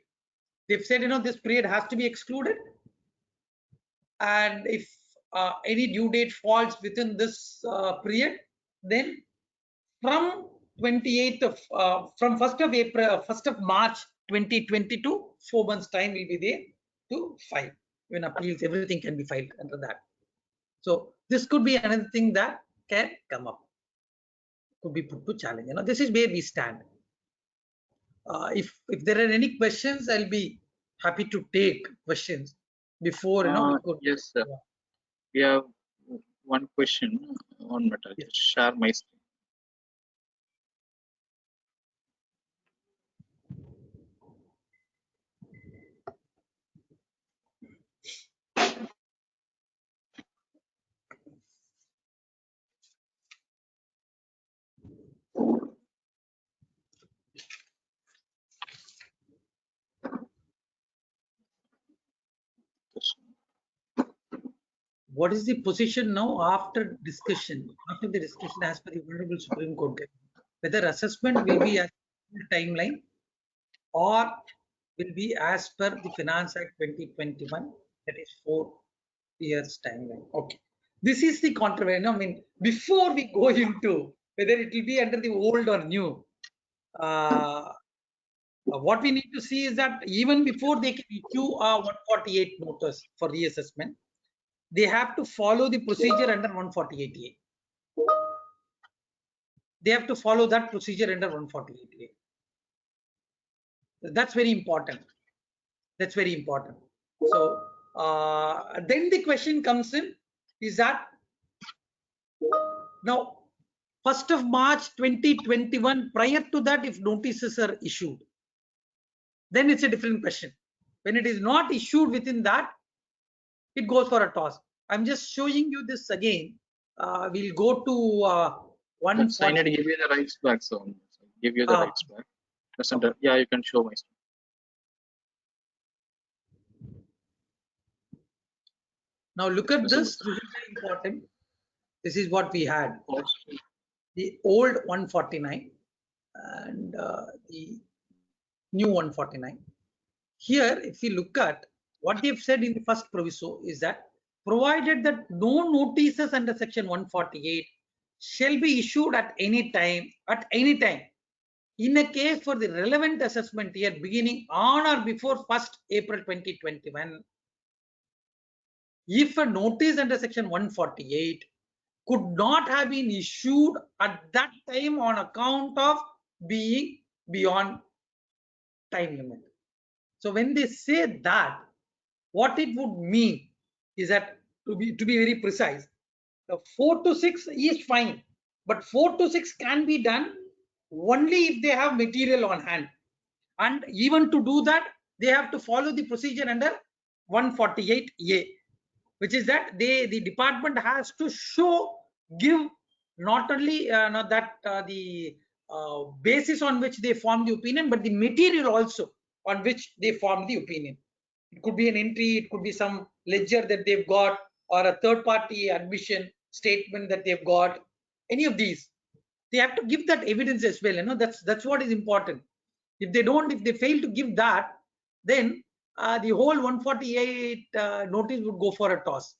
They've said, this period has to be excluded, and if any due date falls within this period, then from 28th of from 1st of April, 1st of March 2022, 4 months time will be there to file. When appeals, everything can be filed under that. So this could be another thing that can come up, could be put to challenge. This is where we stand. If there are any questions, I'll be happy to take questions before we could. Yes, sir. We have one question on matter. Yes. Share my screen. What is the position now after discussion, after the discussion as per the Honorable Supreme Court, whether assessment will be as per timeline or will be as per the Finance Act 2021, that is 4 years timeline? Okay, this is the controversy. I mean, before we go into whether it will be under the old or new, what we need to see is that even before they can issue a 148 notice for reassessment, they have to follow the procedure under 148A. They have to follow that procedure under 148A. That's very important. That's very important. So then the question comes in is that now 1st of March 2021, prior to that, if notices are issued, then it's a different question. When it is not issued within that, it goes for a toss. I'm just showing you this again. We'll go to one. I need to give you the rights back, so give you the rights back. Okay. Yeah, you can show my screen. Now look at this. This is very important. This is what we had. The old 149 and the new 149. Here, if we look at what they've said in the first proviso, is that provided that no notices under section 148 shall be issued at any time, in a case for the relevant assessment year beginning on or before 1st April 2021, if a notice under section 148 could not have been issued at that time on account of being beyond time limit. So when they say that, what it would mean is that, to be very precise, the 4 to 6 is fine, but 4 to 6 can be done only if they have material on hand, and even to do that they have to follow the procedure under 148A, which is that the department has to give not only the basis on which they form the opinion, but the material also on which they form the opinion. It could be an entry, it could be some ledger that they've got, or a third party admission statement that they've got. Any of these, they have to give that evidence as well. That's what is important. If they fail to give that, then the whole 148 notice would go for a toss.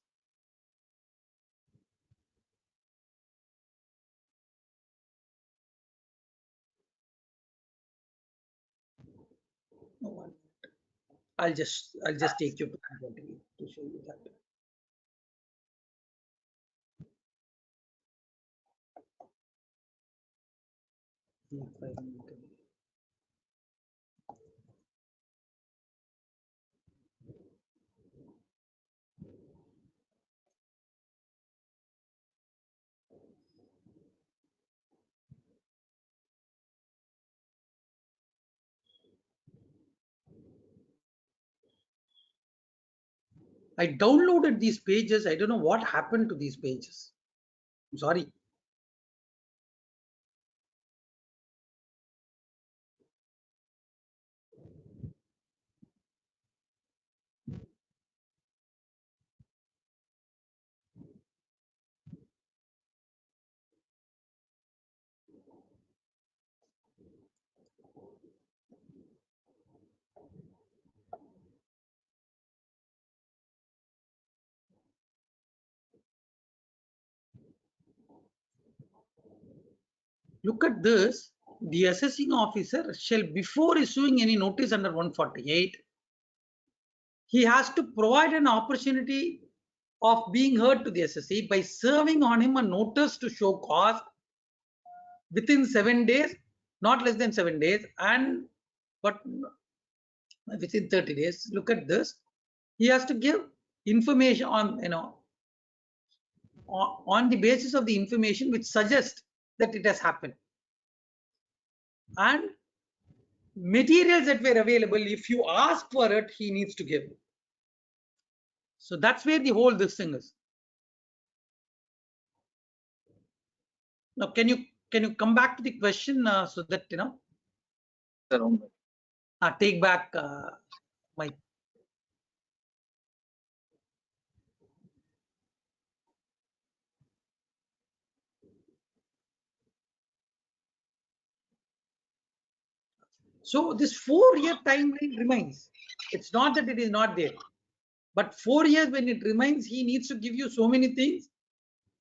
I'll just take you to show you that. I downloaded these pages. I don't know what happened to these pages. I'm sorry. Look at this. The assessing officer shall, before issuing any notice under 148, he has to provide an opportunity of being heard to the assessee by serving on him a notice to show cause within 7 days, not less than 7 days, and but within 30 days. Look at this. He has to give information on, on the basis of the information which suggests that it has happened, and materials that were available. If you ask for it, he needs to give. So that's where the whole this thing is. Now, can you come back to the question so that take back my. So this 4-year timeline remains. It's not that it is not there, but 4 years when it remains, he needs to give you so many things.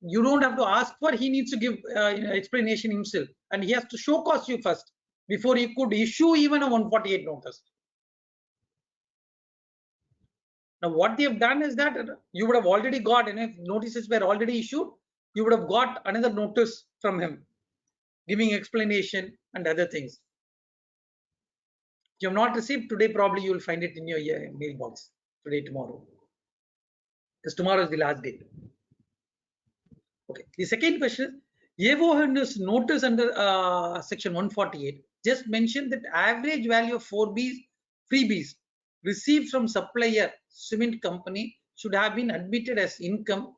You don't have to ask for. He needs to give explanation himself, and he has to show cause you first before he could issue even a 148 notice. Now, what they have done is that you would have already got, and if notices were already issued, you would have got another notice from him, giving explanation and other things. You have not received today, probably you will find it in your mailbox today, tomorrow, because tomorrow is the last day. Okay. The second question is, Yevohan's notice under section 148 just mentioned that average value of 4Bs, freebies received from supplier cement company should have been admitted as income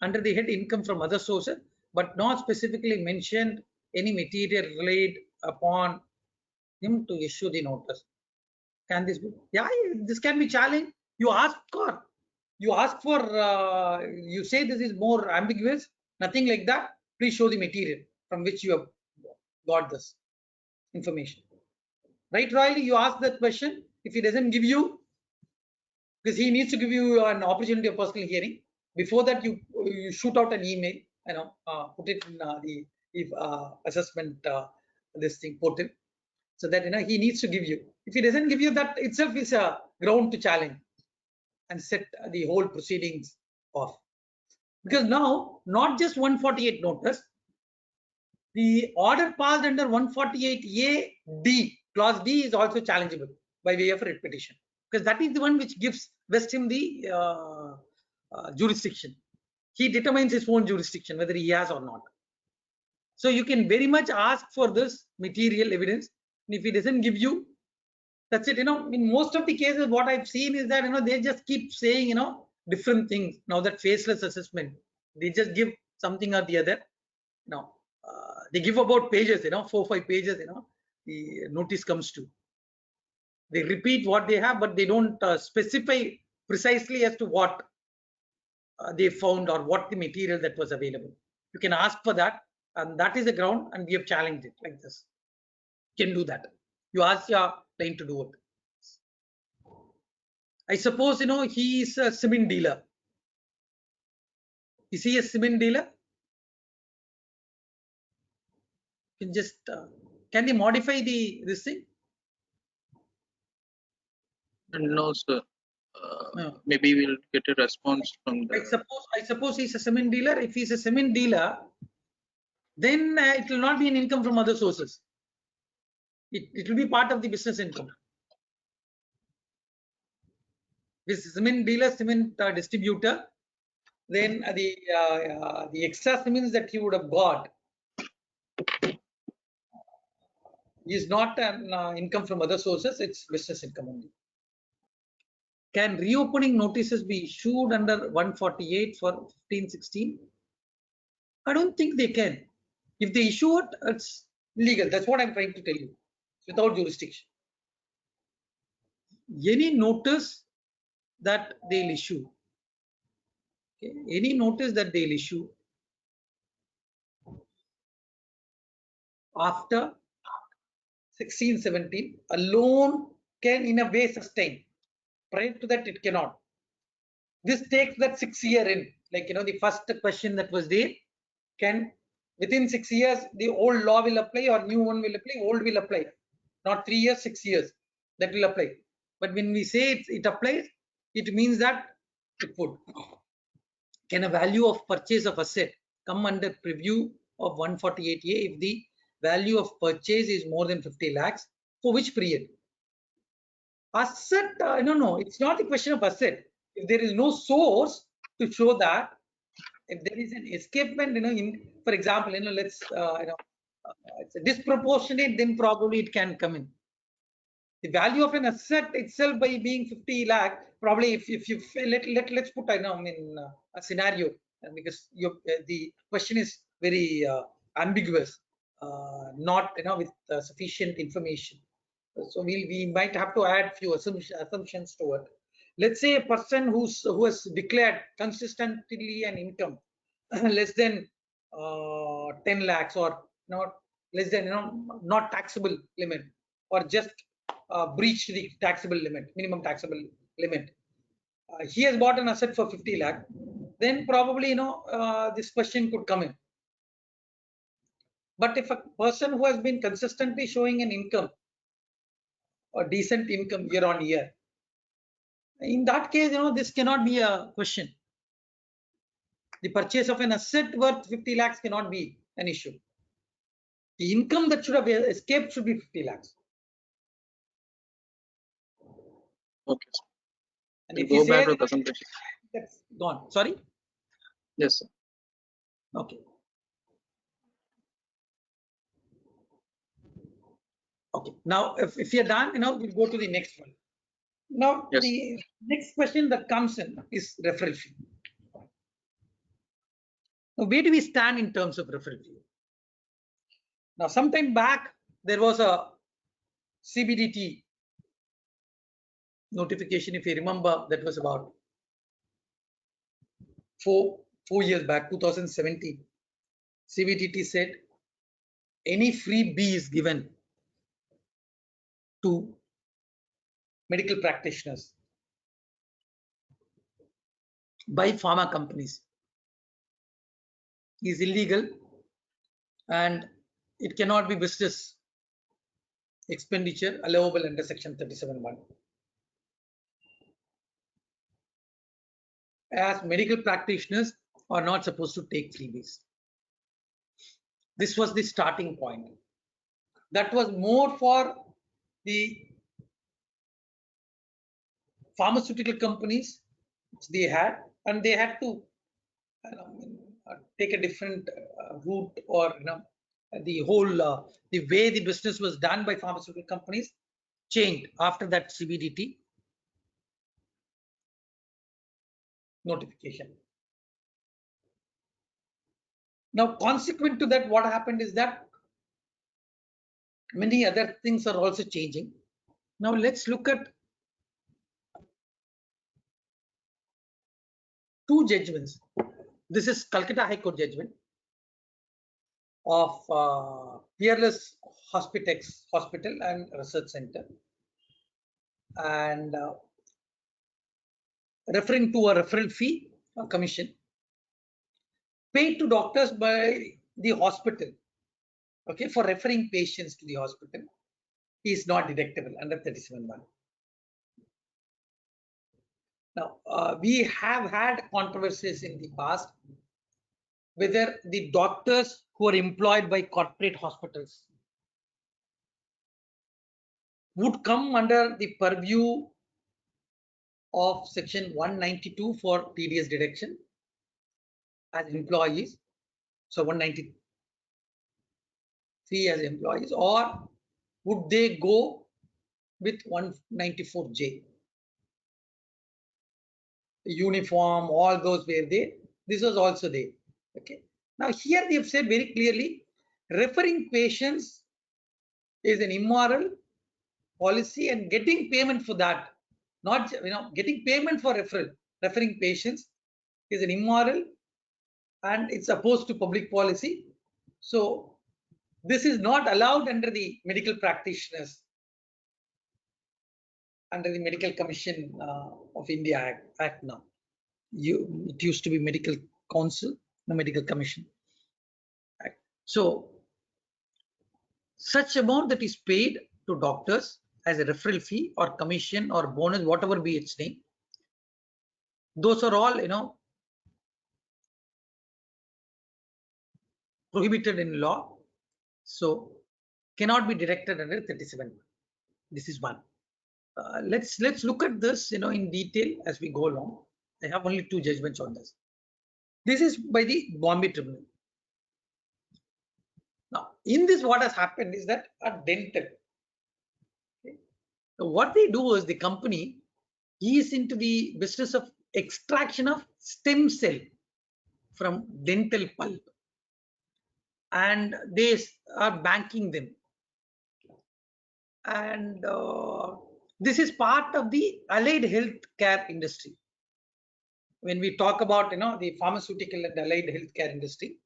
under the head income from other sources, but not specifically mentioned any material relied upon him to issue the notice. Can this be? Yeah, this can be challenged. You ask for, you say this is more ambiguous, nothing like that. Please show the material from which you have got this information. Right, Riley? You ask that question. If he doesn't give you, because he needs to give you an opportunity of personal hearing. Before that, you shoot out an email, put it in the assessment this thing portal, so that he needs to give you. If he doesn't give you, that itself is a ground to challenge and set the whole proceedings off. Because now, not just 148 notice, the order passed under 148A D, clause D, is also challengeable by way of writ petition, because that is the one which gives him the jurisdiction. He determines his own jurisdiction, whether he has or not. So you can very much ask for this material evidence, and if he doesn't give you, that's it. In most of the cases, what I've seen is that they just keep saying different things. Now that faceless assessment, they just give something or the other. They give about pages, 4 or 5 pages. The notice comes to. They repeat what they have, but they don't specify precisely as to what they found or what the material that was available. You can ask for that, and that is the ground, and we have challenged it like this. You can do that. You ask your client to do it. I suppose he is a cement dealer. Is he a cement dealer? Can just can they modify this thing? No, sir. Maybe we'll get a response from the. I suppose he's a cement dealer. If he's a cement dealer, then it will not be an income from other sources. It will be part of the business income. This cement dealer, cement distributor, then the extra cements that he would have got is not an income from other sources, it's business income only. Can reopening notices be issued under 148 for 1516? I don't think they can. If they issue it, it's legal. That's what I'm trying to tell you. Without jurisdiction. Any notice that they'll issue, okay, any notice that they'll issue after 1617 alone can in a way sustain. Prior to that, it cannot. This takes that 6 year in, like, you know, the first question that was there, can within 6 years the old law will apply or new one will apply, old will apply, not 3 years, 6 years, that will apply. But when we say it applies, it means that it would. Can a value of purchase of asset come under preview of 148A if the value of purchase is more than 50 lakhs? For which period? Asset, no, it's not a question of asset. If there is no source to show that, if there is an escapement, you know, for example, you know, let's, it's a disproportionate, then probably it can come in. The value of an asset itself by being 50 lakh, probably if you let's put, I know, a scenario, because the question is very ambiguous, not, you know, with sufficient information. So we might have to add few assumptions to it. Let's say a person who has declared consistently an income less than 10 lakhs or not less than, you know, not taxable limit, or just breached the taxable limit, minimum taxable limit. He has bought an asset for 50 lakh. Then probably, you know, this question could come in. But if a person who has been consistently showing an income, or decent income year on year, in that case, you know, this cannot be a question. The purchase of an asset worth 50 lakhs cannot be an issue. The income that should have escaped should be 50 lakhs. Okay. And if Go you back say to presentation. that's gone. Sorry? Yes, sir. Okay. Okay. Now, if you're done, you know, we'll go to the next one. Now, Yes. the next question that comes in is referral fee. Now, where do we stand in terms of referral fee? Now, sometime back, there was a CBDT notification, if you remember, that was about four years back, 2017. CBDT said any free B is given to medical practitioners by pharma companies is illegal and it cannot be business expenditure allowable under section 37(1). As medical practitioners are not supposed to take freebies. This was the starting point. That was more for the pharmaceutical companies which they had, and they had to take a different route, or, you know, the whole the way the business was done by pharmaceutical companies changed after that CBDT notification. Now, consequent to that, what happened is that many other things are also changing. Now, let's look at two judgments. This is Calcutta High Court judgment of Peerless Hospitex Hospital and Research Center, and referring to a referral fee or commission paid to doctors by the hospital, okay, for referring patients to the hospital is not deductible under 37(1). Now, we have had controversies in the past whether the doctors who are employed by corporate hospitals would come under the purview of section 192 for TDS deduction as employees, so 193 as employees, or would they go with 194J? Uniform, all those were there. This was also there. Okay. Now here they have said very clearly, referring patients is an immoral policy, and getting payment for that, not getting payment for referring patients is an immoral, and it's opposed to public policy. So this is not allowed under the medical practitioners, under the Medical Commission of India Act now. It used to be Medical Council, the Medical Commission Act. So such amount that is paid to doctors as a referral fee or commission or bonus, whatever be its name, those are all prohibited in law, so cannot be deducted under 37. This is one. Let's look at this in detail as we go along. I have only 2 judgments on this. This is by the Bombay Tribunal. Now in this, what has happened is that a dental, okay, so what they do is the company is into the business of extraction of stem cell from dental pulp, and they are banking them, and this is part of the allied health care industry. When we talk about the pharmaceutical and allied health care industry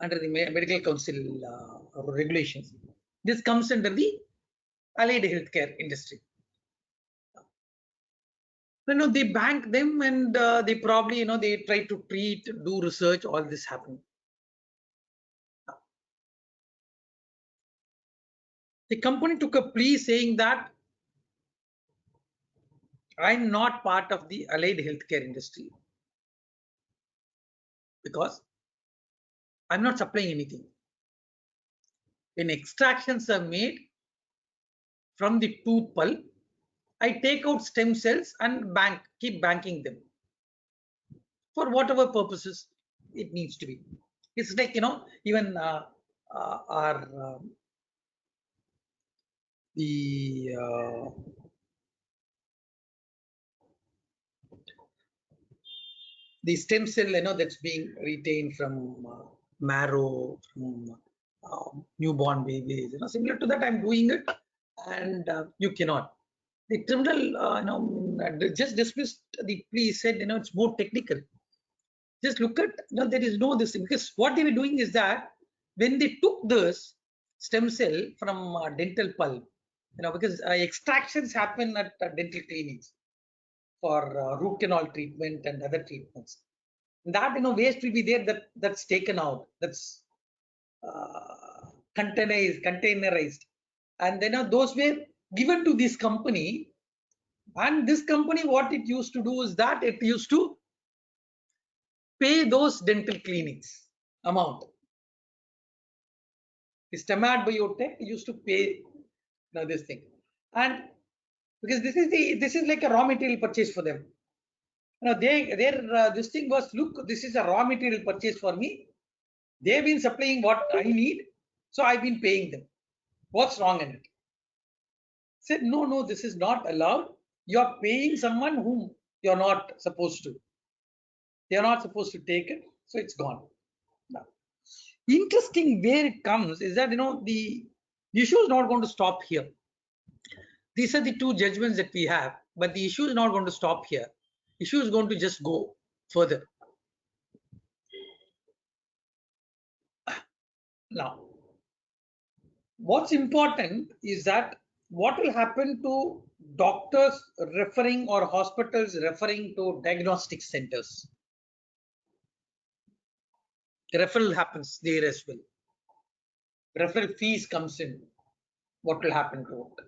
under the Medical Council regulations, this comes under the allied health care industry. They bank them, and they probably they try to treat, do research, all this happening. The company took a plea saying that I'm not part of the allied healthcare industry because I'm not supplying anything. When extractions are made from the tooth pulp, I take out stem cells and keep banking them for whatever purposes it needs to be. It's like even our the stem cell that's being retained from marrow, from newborn babies, similar to that, I'm doing it, and you cannot. The tribunal just dismissed the plea, said it's more technical. Just look at there is no this thing, because what they were doing is that when they took this stem cell from dental pulp, because extractions happen at dental clinics for root canal treatment and other treatments. That waste will be there, that's taken out, that's containerized, and then those were given to this company, and this company, what it used to do is that it used to pay those dental clinics amount. This Tamad Biotech used to pay this thing, and because this is like a raw material purchase for them. This thing was, look, this is a raw material purchase for me. They've been supplying what I need, so I've been paying them. What's wrong in it? Said, no, this is not allowed. You're paying someone whom you're not supposed to. They're not supposed to take it, so it's gone. Now, interesting where it comes is that the issue is not going to stop here. These are the 2 judgments that we have, but the issue is not going to stop here. Issue is going to just go further. Now, what's important is that what will happen to doctors referring or hospitals referring to diagnostic centers. The referral happens there as well. Referral fees comes in. What will happen to it?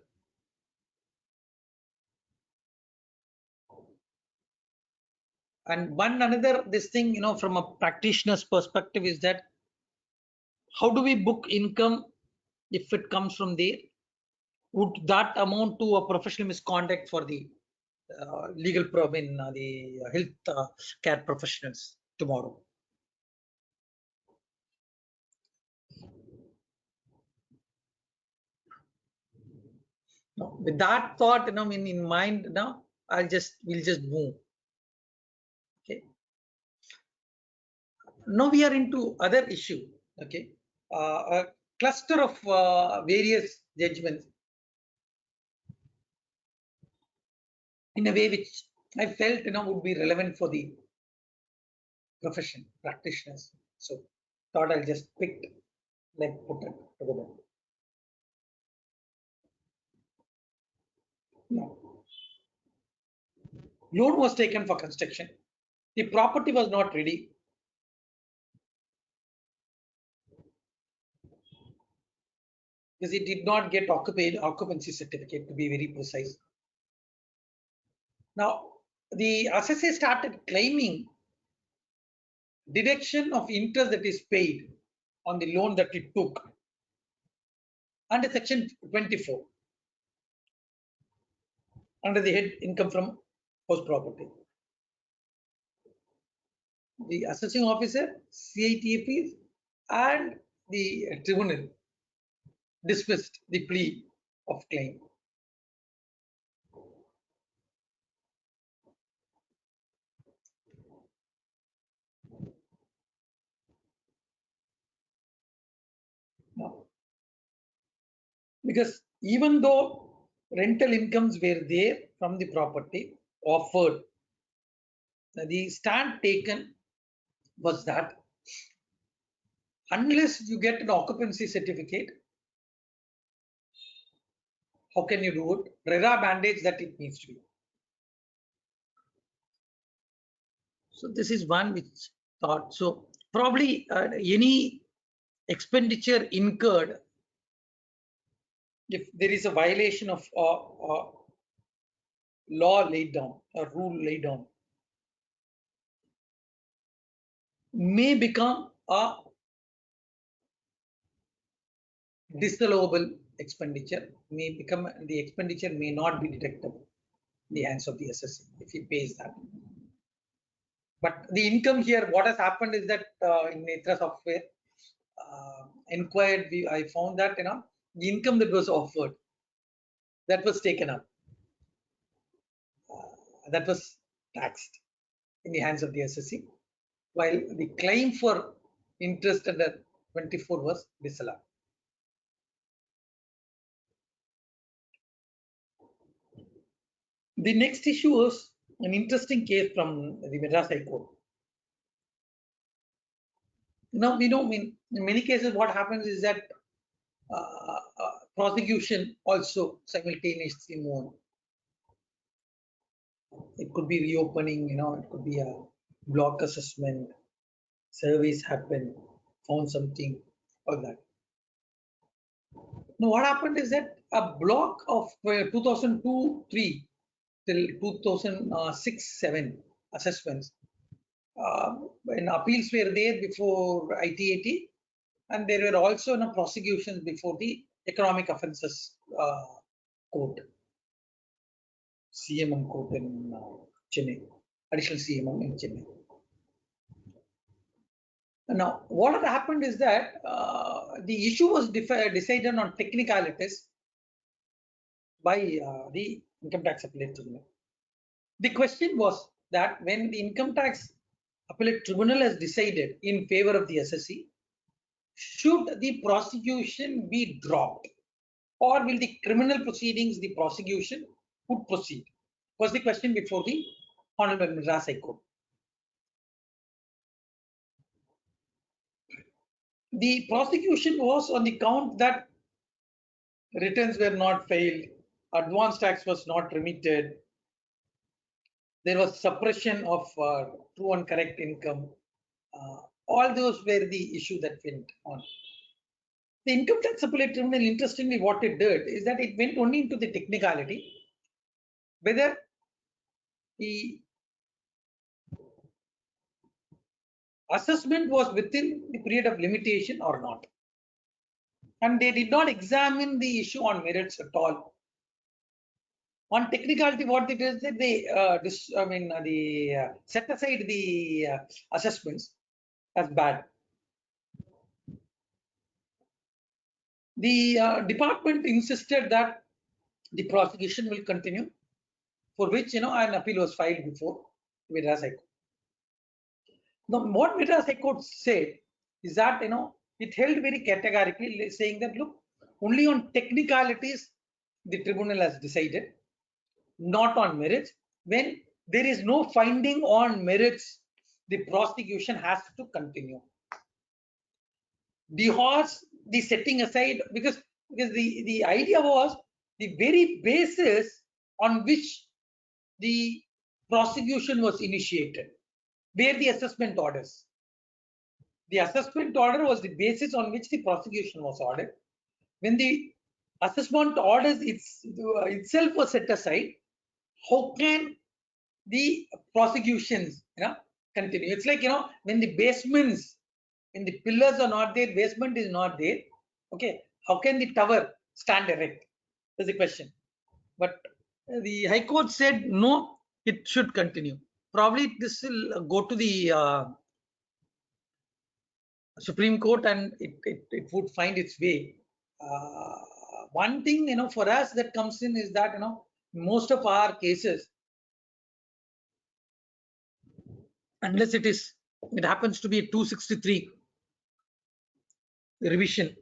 And one another this thing, from a practitioner's perspective is that how do we book income if it comes from there? Would that amount to a professional misconduct for the legal in the health care professionals tomorrow? No, with that thought, in mind, now we'll just move. Okay. Now we are into other issue. Okay, a cluster of various judgments in a way which I felt would be relevant for the profession practitioners. So thought I'll just pick, like, put it together. No. Loan was taken for construction. The property was not ready. Because it did not get occupancy certificate, to be very precise. Now, the assessor started claiming deduction of interest that is paid on the loan that it took under section 24 under the head income from house property. The assessing officer, CITFs, and the tribunal dismissed the plea of claim. Now, because even though rental incomes were there from the property offered, the stand taken was that unless you get an occupancy certificate, how can you do it? Rera bandage that it needs to be. So this is one which thought. So probably any expenditure incurred, if there is a violation of law laid down, a rule laid down, may become a disallowable expenditure, the expenditure may not be deductible in the hands of the assessor if he pays that. But the income here, what has happened is that in Netra software inquired, I found that the income that was offered, that was taken up, that was taxed in the hands of the assessee, while the claim for interest under 24 was disallowed. The next issue was an interesting case from the Madras High Court. Now we know in many cases what happens is that prosecution also simultaneously move on. It could be reopening, it could be a block assessment, surveys happen, found something, all that. Now what happened is that a block of 2002-3 till 2006-7 assessments, when appeals were there before ITAT, and there were also prosecutions before the Economic Offences Court, CMM Court in Chennai, additional CMM in Chennai. Now, what had happened is that the issue was decided on technicalities by the Income Tax Appellate Tribunal. The question was that when the Income Tax Appellate Tribunal has decided in favor of the assessee, should the prosecution be dropped, or will the criminal proceedings, the prosecution would proceed? Was the question before the Honorable Madras High Court. The prosecution was on the count that returns were not filed, advance tax was not remitted, there was suppression of true and correct income. All those were the issue that went on. The Income Tax Appellate Tribunal, interestingly, what it did is that it went only into the technicality, whether the assessment was within the period of limitation or not. And they did not examine the issue on merits at all. On technicality, what it is that they set aside the assessments as bad. The department insisted that the prosecution will continue, for which an appeal was filed before Madras High Court. Now, what Madras High Court said is that it held very categorically, saying that look, only on technicalities the tribunal has decided, not on merits. When there is no finding on merits, the prosecution has to continue. The setting aside, because the idea was the very basis on which the prosecution was initiated were the assessment orders. The assessment order was the basis on which the prosecution was ordered. When the assessment orders itself was set aside, how can the prosecutions continue? It's like when the basements, when the pillars are not there, basement is not there. Okay, how can the tower stand erect? That's the question. But the High Court said no, it should continue. Probably this will go to the Supreme Court, and it would find its way. One thing for us that comes in is that most of our cases, unless it happens to be a 263 revision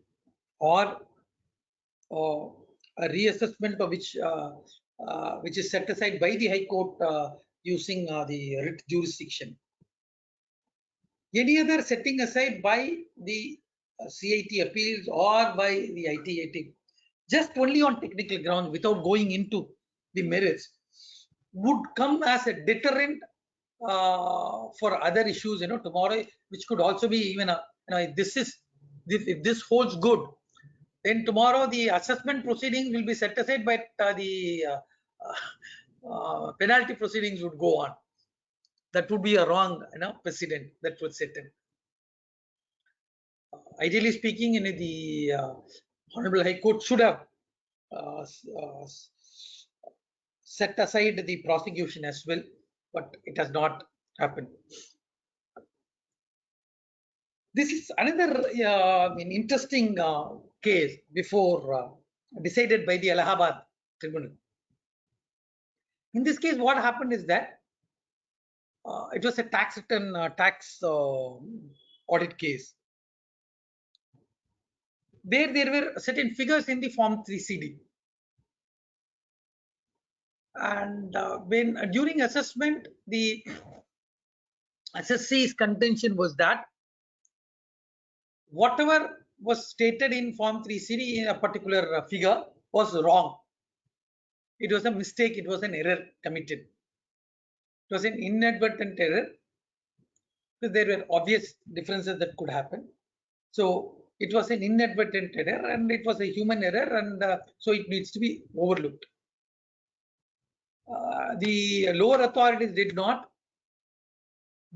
or a reassessment of which is set aside by the High Court using the writ jurisdiction. Any other setting aside by the CIT appeals or by the ITAT, just only on technical grounds without going into the merits, would come as a deterrent for other issues tomorrow, which could also be even if this holds good, then tomorrow the assessment proceedings will be set aside, but the penalty proceedings would go on. That would be a wrong precedent that was set in. Ideally speaking, the Honorable High Court should have set aside the prosecution as well, but it has not happened. This is another interesting case before decided by the Allahabad Tribunal. In this case, what happened is that it was a tax return audit case, where there were certain figures in the Form 3CD. And when during assessment, the SSC's contention was that whatever was stated in Form 3CD in a particular figure was wrong. It was a mistake, it was an error committed. It was an inadvertent error, because there were obvious differences that could happen. So it was an inadvertent error, and it was a human error, and so it needs to be overlooked. The lower authorities did not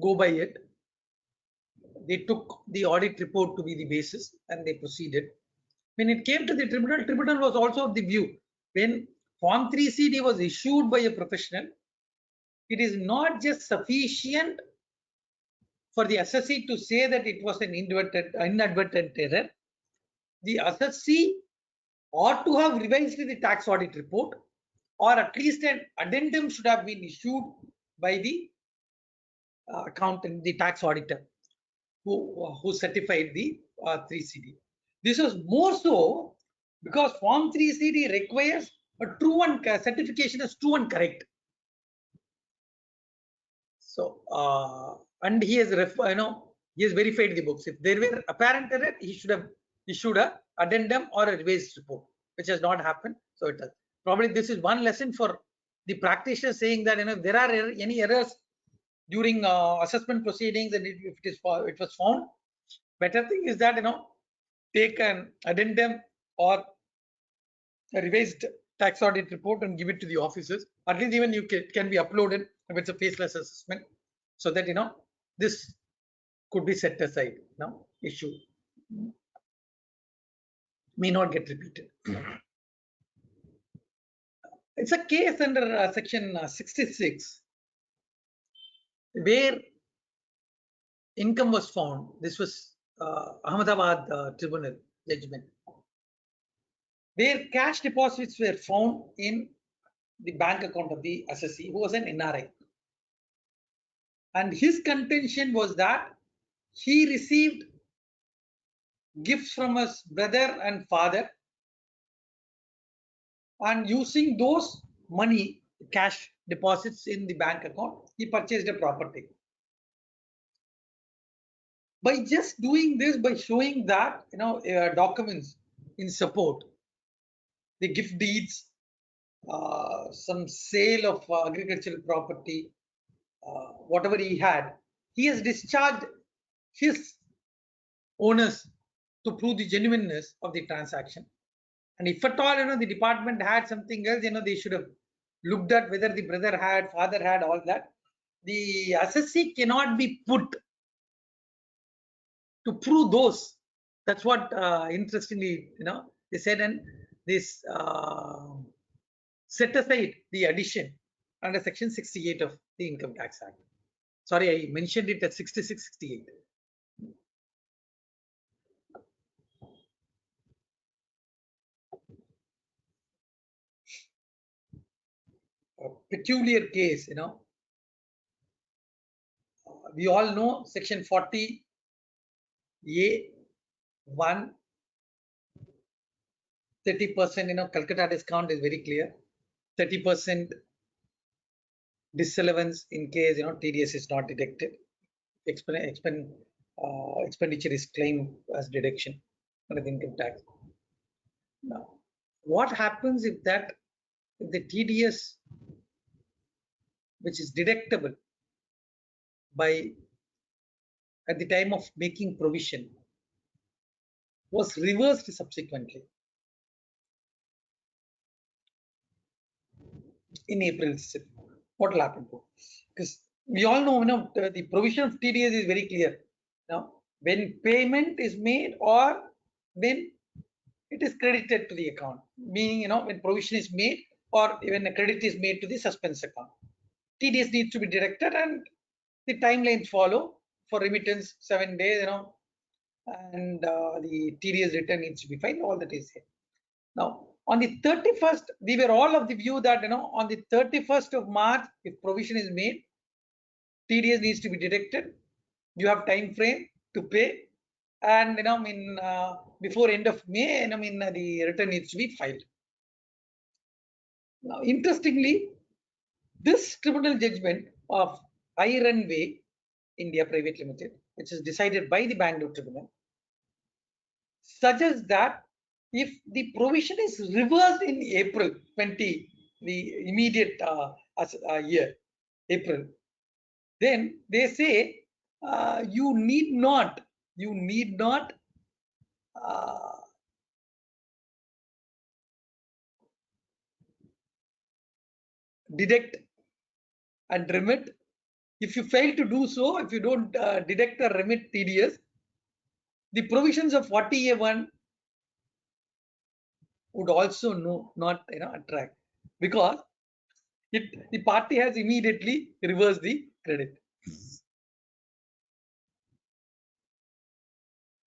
go by it. They took the audit report to be the basis, and they proceeded. When it came to the tribunal was also of the view, when Form 3CD was issued by a professional, it is not just sufficient for the assessee to say that it was an inadvertent error. The assessee ought to have revised the tax audit report, or at least an addendum should have been issued by the accountant, the tax auditor, who certified the 3CD. This was more so because Form 3CD requires a true and certification as true and correct. So and he has verified the books. If there were apparent error, he should have issued a addendum or a revised report, which has not happened. So it does. Probably this is one lesson for the practitioner, saying that if there are any errors during assessment proceedings, and if it was found, better thing is that take an addendum or a revised tax audit report and give it to the officers. At least even it can be uploaded if it's a faceless assessment, so that this could be set aside. Now, issue may not get repeated. It's a case under section 66 where income was found. This was Ahmedabad tribunal judgment, where cash deposits were found in the bank account of the assessee, who was an NRI. And his contention was that he received gifts from his brother and father, and using those money, cash deposits in the bank account, he purchased a property. By just doing this, by showing that, documents in support, the gift deeds, some sale of agricultural property, whatever he had, he has discharged his owners to prove the genuineness of the transaction. And if at all, the department had something else, they should have looked at whether the brother had, father had, all that. The assessee cannot be put to prove those. That's what interestingly, they said, and this set aside the addition under section 68 of the Income Tax Act. Sorry, I mentioned it as 66, 68. A peculiar case, we all know section 40A1, 30%, Calcutta discount is very clear. 30% disallowance in case, TDS is not deducted. Expenditure is claimed as deduction under the income tax. Now, what happens if the TDS, which is deductible at the time of making provision, was reversed subsequently in April? What will happen to? Because we all know, the provision of TDS is very clear. Now, when payment is made or when it is credited to the account, meaning, when provision is made or when a credit is made to the suspense account, TDS needs to be deducted and the timelines follow. For remittance, 7 days, and the TDS return needs to be filed. All that is here. Now, on the 31st, we were all of the view that, on the 31st of March, if provision is made, TDS needs to be deducted. You have time frame to pay, and before end of May, the return needs to be filed. Now, interestingly, this tribunal judgment of Iron Way India Private Limited, which is decided by the Bangalore Tribunal, suggests that if the provision is reversed in April 20, the immediate year, April, then they say you need not deduct and remit. If you fail to do so, if you don't deduct or remit TDS, the provisions of 40A1 would also not attract, because the party has immediately reversed the credit.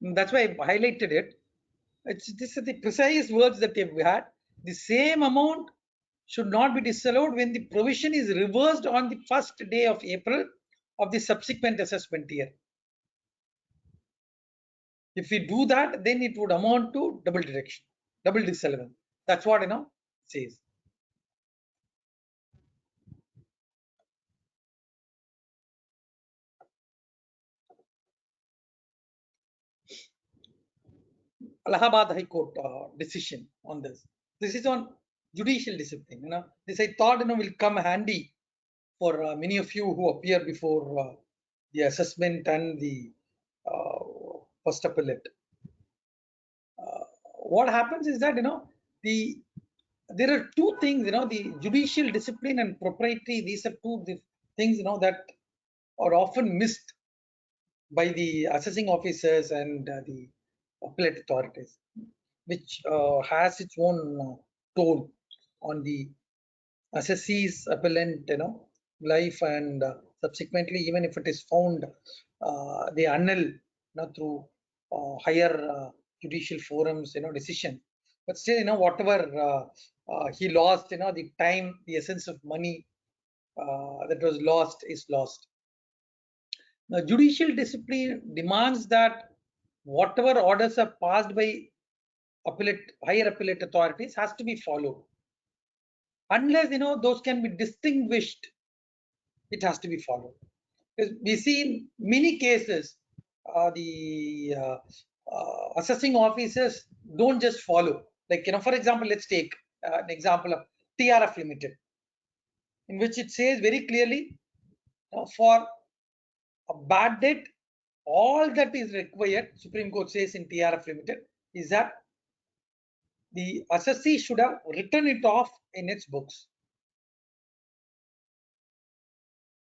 And that's why I highlighted it. This is the precise words that we had. The same amount should not be disallowed when the provision is reversed on the first day of April of the subsequent assessment year. If we do that, then it would amount to double deduction, double disallowance. That's what says. Allahabad High Court decision on this. This is on judicial discipline. This I thought will come handy for many of you who appear before the assessment and the first appellate. What happens is that there are two things. The judicial discipline and propriety. These are two things that are often missed by the assessing officers and the appellate authorities, which has its own toll on the assessee's appellant, life, and subsequently, even if it is found, they annul, through higher judicial forums, decision. But still, whatever he lost, the time, the essence of money that was lost is lost. Now, judicial discipline demands that whatever orders are passed by higher appellate authorities has to be followed. Unless those can be distinguished, it has to be followed. Because we see in many cases, the assessing officers don't just follow. Like, for example, let's take an example of TRF Limited, in which it says very clearly, for a bad debt, all that is required, Supreme Court says in TRF Limited, is that the assessee should have written it off in its books.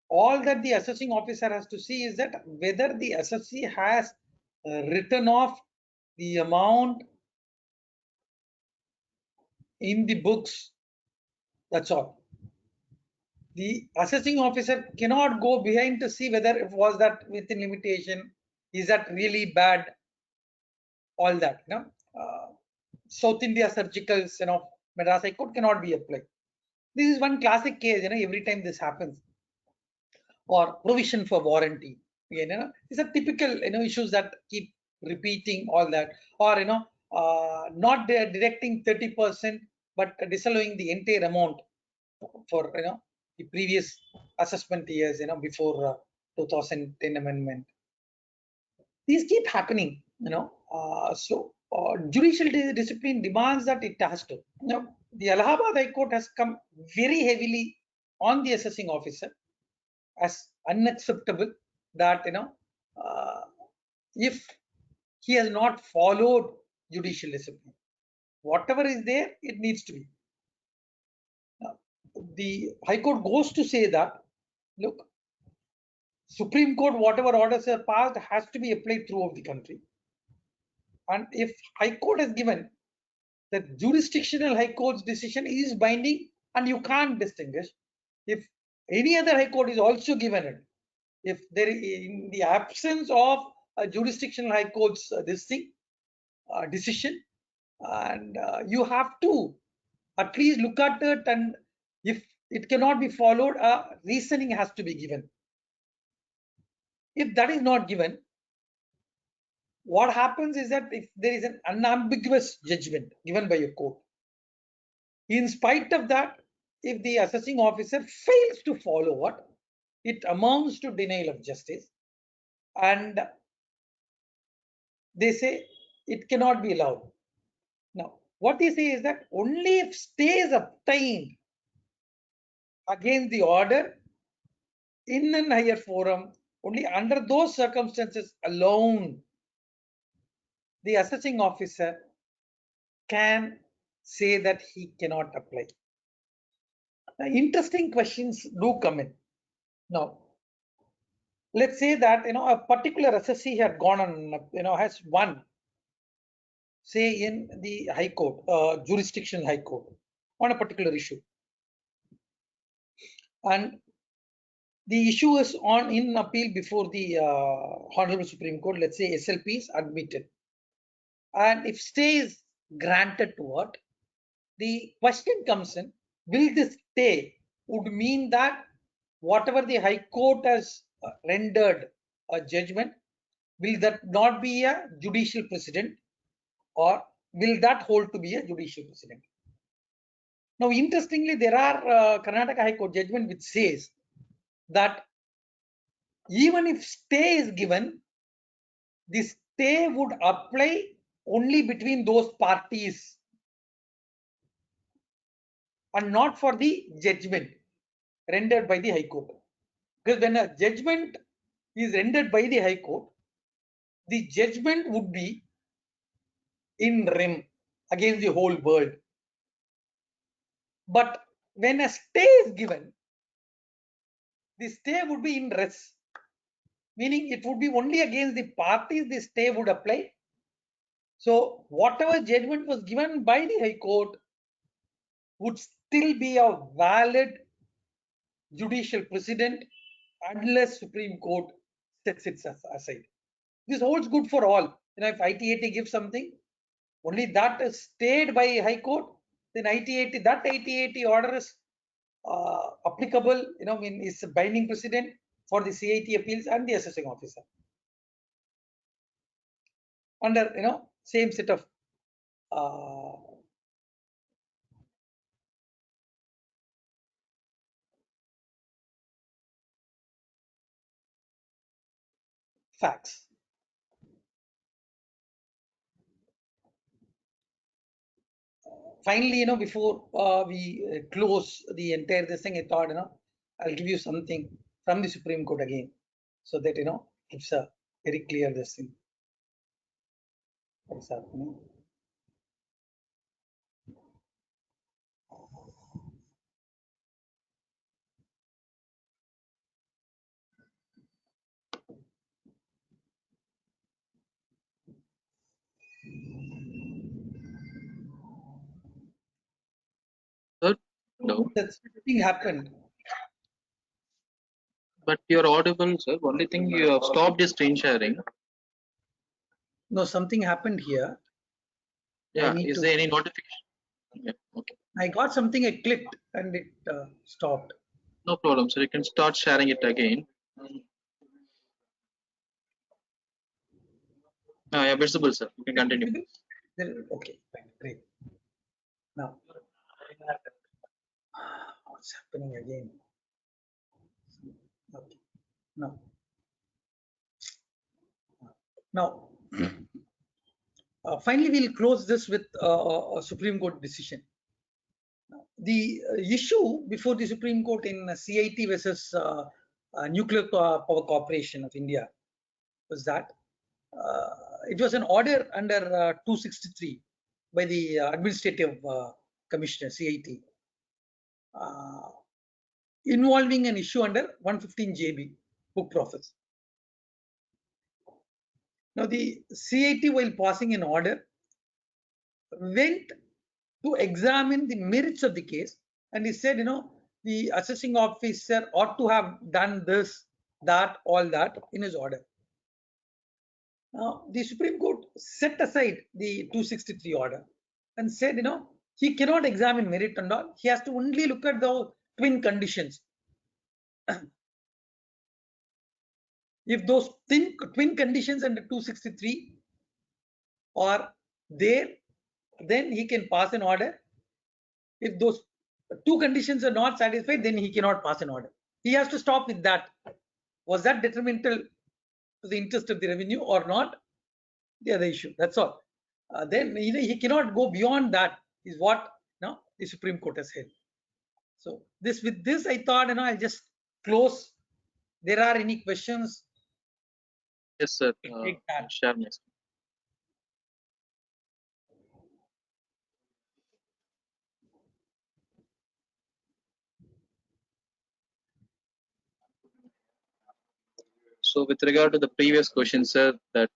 All that the assessing officer has to see is that whether the assessee has written off the amount in the books. That's all. The assessing officer cannot go behind to see whether it was that within limitation, is that really bad, all that. South India surgicals, Madras High Court cannot be applied. This is one classic case, every time this happens. Or provision for warranty. Again, these are typical, issues that keep repeating, all that. Or, not deducting 30%, but disallowing the entire amount for, the previous assessment years, before 2010 amendment. These keep happening, so judicial discipline demands that it has to. The Allahabad High Court has come very heavily on the assessing officer as unacceptable that, if he has not followed judicial discipline, whatever is there, it needs to be. The High Court goes to say that, look, Supreme Court, whatever orders are passed, has to be applied throughout the country. And if High Court has given that jurisdictional High Court's decision is binding and you can't distinguish, if any other High Court is also given it, if there, in the absence of a jurisdictional High Court's decision, and you have to at least look at it, and if it cannot be followed, reasoning has to be given. If that is not given, what happens is that if there is an unambiguous judgment given by a court, in spite of that, if the assessing officer fails to follow what, it amounts to denial of justice, and they say it cannot be allowed. Now, what they say is that only if stay is obtained against the order in an higher forum, only under those circumstances alone, the assessing officer can say that he cannot apply. Now, interesting questions do come in. Now, let's say that a particular assessee had gone on, has won, say in the High Court, jurisdictional High Court, on a particular issue, and the issue is in appeal before the Honorable Supreme Court. Let's say SLP is admitted, and if stay is granted to what, the question comes in: will this stay would mean that whatever the High Court has rendered a judgment, will that not be a judicial precedent, or will that hold to be a judicial precedent? Now, interestingly, there are Karnataka High Court judgment which says that even if stay is given, the stay would apply only between those parties and not for the judgment rendered by the High Court. Because when a judgment is rendered by the High Court, the judgment would be in rem against the whole world. But when a stay is given, the stay would be in res, meaning it would be only against the parties the stay would apply. So whatever judgment was given by the High Court would still be a valid judicial precedent unless Supreme Court sets it aside. This holds good for all. If IT-80 gives something, only that is stayed by High Court, then IT-80, that IT-80 order is applicable, is a binding precedent for the CIT appeals and the assessing officer. Under, same set of facts. Finally, before we close the entire this thing, I thought, I'll give you something from the Supreme Court again, so that it's a very clear this thing. What's happening? Sir, no. That thing happened. But you're audible, sir. Only thing you have stopped is screen sharing. No, something happened here. Yeah, is there any notification? Yeah, okay. I got something, I clicked and it stopped. No problem, sir. You can start sharing it again. Yeah, visible, sir. You can continue. Okay, fine, great. Now, what's happening again? Okay. Now, finally, we'll close this with a Supreme Court decision. The issue before the Supreme Court in CIT versus Nuclear Power Corporation of India was that it was an order under 263 by the Administrative Commissioner, CIT, involving an issue under 115 JB, book profits. Now, the CIT, while passing an order, went to examine the merits of the case, and he said, the assessing officer ought to have done this, that, all that in his order. Now, the Supreme Court set aside the 263 order and said, he cannot examine merit and all. He has to only look at the twin conditions. If those twin conditions under 263 are there, then he can pass an order. If those two conditions are not satisfied, then he cannot pass an order. He has to stop with that. Was that detrimental to the interest of the revenue or not? The other issue. That's all. Then he cannot go beyond that, is what the Supreme Court has held. So with this, I thought I'll just close. There are any questions? Yes, sir. Share my screen. So with regard to the previous question, sir, that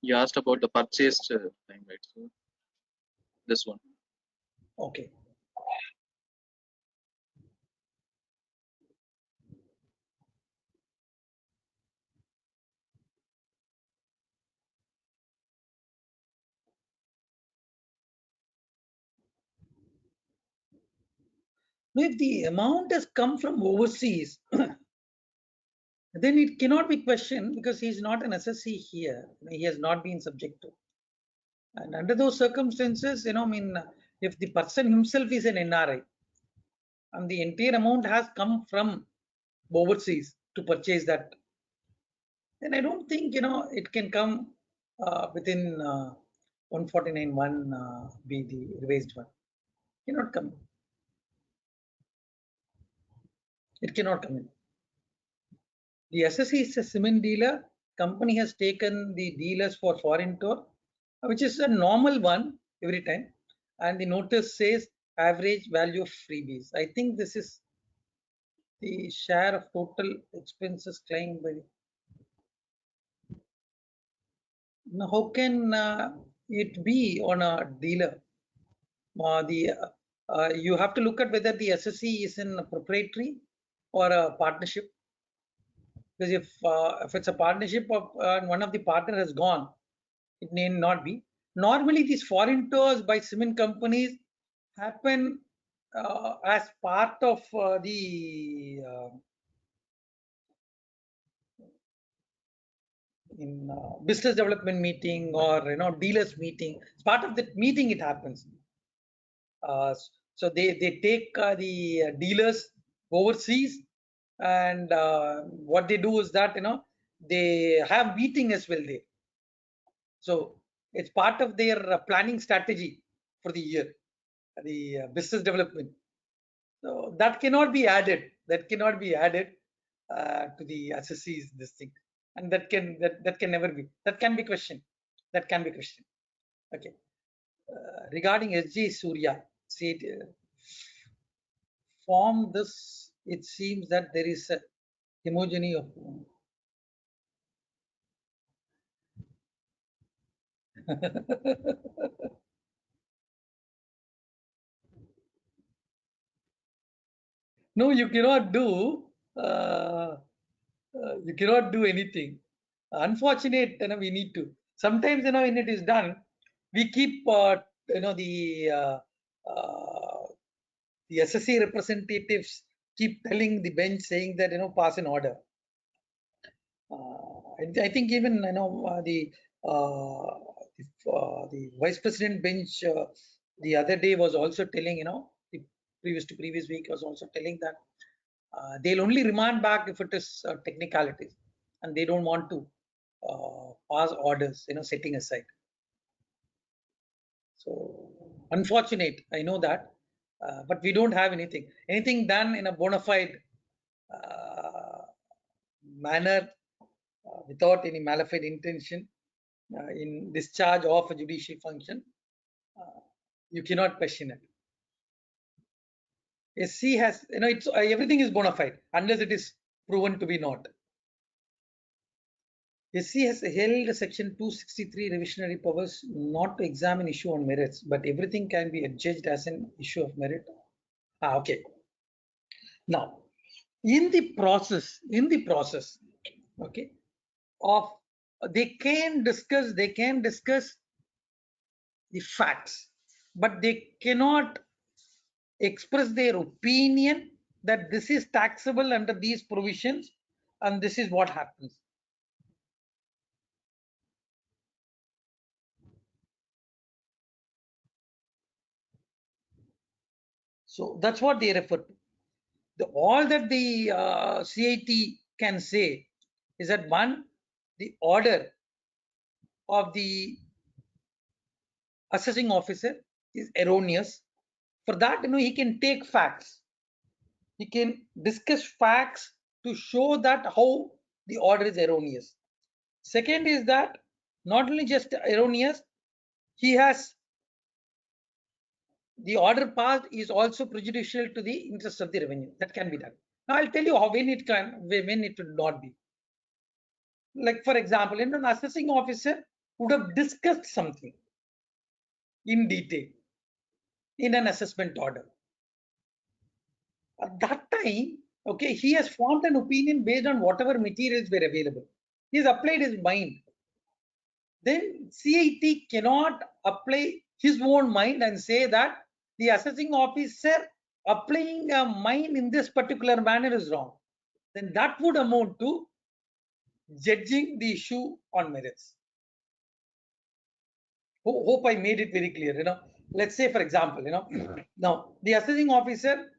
you asked about the purchased time, right? So this one. Okay. If the amount has come from overseas, then it cannot be questioned because he is not an assessee here. He has not been subject to. And under those circumstances, if the person himself is an NRI and the entire amount has come from overseas to purchase that, then I don't think, it can come within 149(1) be the revised one. It cannot come. It cannot come in. The assessee is a cement dealer. Company has taken the dealers for foreign tour, which is a normal one every time. And the notice says average value of freebies. I think this is the share of total expenses claimed by. Now, how can it be on a dealer? You have to look at whether the SSC is in a proprietary or a partnership. Because if it's a partnership of one of the partner has gone, it may not be. Normally, these foreign tours by cement companies happen as part of the in business development meeting or dealers meeting. It's part of the meeting. It happens. Uh, so they take the dealers overseas, and what they do is that they have meeting as well there. So it's part of their planning strategy for the year, the business development. So that cannot be added. That cannot be added to the SSC's this thing, and that can never be. That can be questioned. That can be questioned. Okay. Regarding SJ Surya, see it, from this, it seems that there is a homogeny of. No, you cannot do. You cannot do anything. Unfortunate, we need to. Sometimes, when it is done, we keep, uh, the SSC representatives keep telling the bench saying that, pass an order. I think even, the vice president bench the other day was also telling, the previous to previous week was also telling that they'll only remand back if it is technicalities, and they don't want to pass orders, setting aside. So unfortunate, I know that, but we don't have anything done in a bona fide manner without any malified intention in discharge of a judicial function. You cannot question it. SC has, it's everything is bona fide unless it is proven to be not. SC has held section 263 revisionary powers not to examine issue on merits, but everything can be adjudged as an issue of merit. Okay. Now, in the process, okay, of they can discuss the facts, but they cannot express their opinion that this is taxable under these provisions and this is what happens. So that's what they refer to. All that the CIT can say is that one, the order of the assessing officer is erroneous. For that, he can take facts. He can discuss facts to show that how the order is erroneous. Second is that not only just erroneous, he has the order passed is also prejudicial to the interest of the revenue. That can be done. Now I'll tell you how when it would not be. Like for example, an assessing officer would have discussed something in detail in an assessment order. At that time, okay, he has formed an opinion based on whatever materials were available. He has applied his mind. Then CIT cannot apply his own mind and say that the assessing officer applying a mind in this particular manner is wrong. Then that would amount to judging the issue on merits. Hope I made it very clear. Let's say, for example, now the assessing officer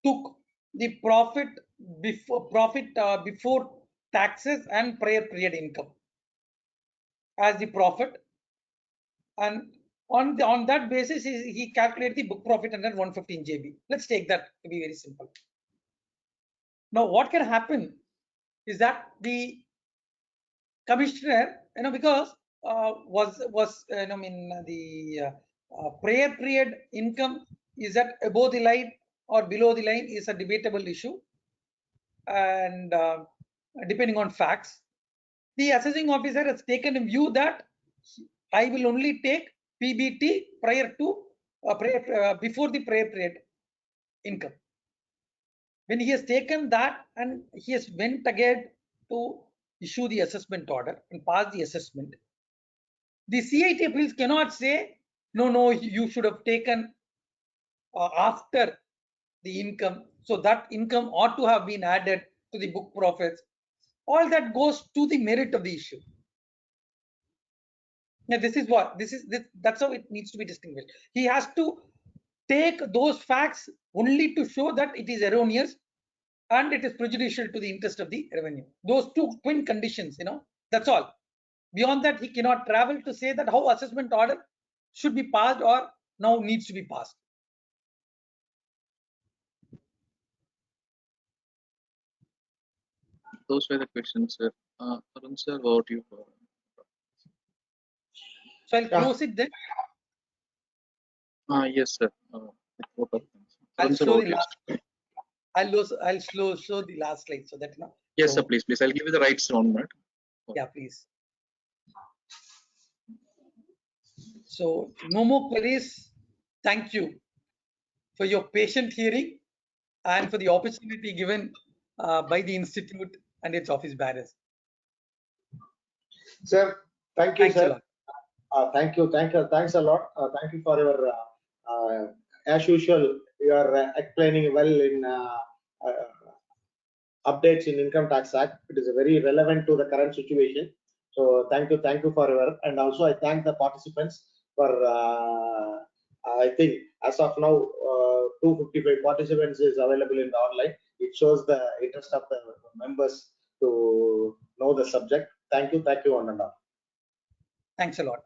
took the profit before taxes and prior period income as the profit, and on that basis he calculated the book profit under 115 JB. Let's take that to be very simple. Now what can happen is that the commissioner, because the prior period income is that above the line or below the line is a debatable issue, and depending on facts. the assessing officer has taken a view that I will only take PBT prior to before the prior period income. When he has taken that and he has went again to issue the assessment order and pass the assessment, the CIT appeals cannot say, no, you should have taken after the income. So that income ought to have been added to the book profits. All that goes to the merit of the issue. Now, that's how it needs to be distinguished. He has to take those facts only to show that it is erroneous and it is prejudicial to the interest of the revenue. Those two twin conditions, that's all. Beyond that, he cannot travel to say that how assessment order should be passed or now needs to be passed. Those were the questions, sir. Arun sir, what you? So I'll close it then. Yes, sir. I'll show the last. I'll show the last slide so that Yes, sir. Please. I'll give you the right sound, right? Yeah, please. So no more queries. Thank you for your patient hearing and for the opportunity given by the institute and its office bearers. Sir, thank you, Thanks sir. a lot. Thank you. Thanks a lot. Thank you for your, as usual, you are explaining well in updates in Income Tax Act. It is very relevant to the current situation. So thank you for your, and also I thank the participants for, I think as of now, 255 participants is available in the online. It shows the interest of the members to know the subject. Thank you, one and all. Thanks a lot.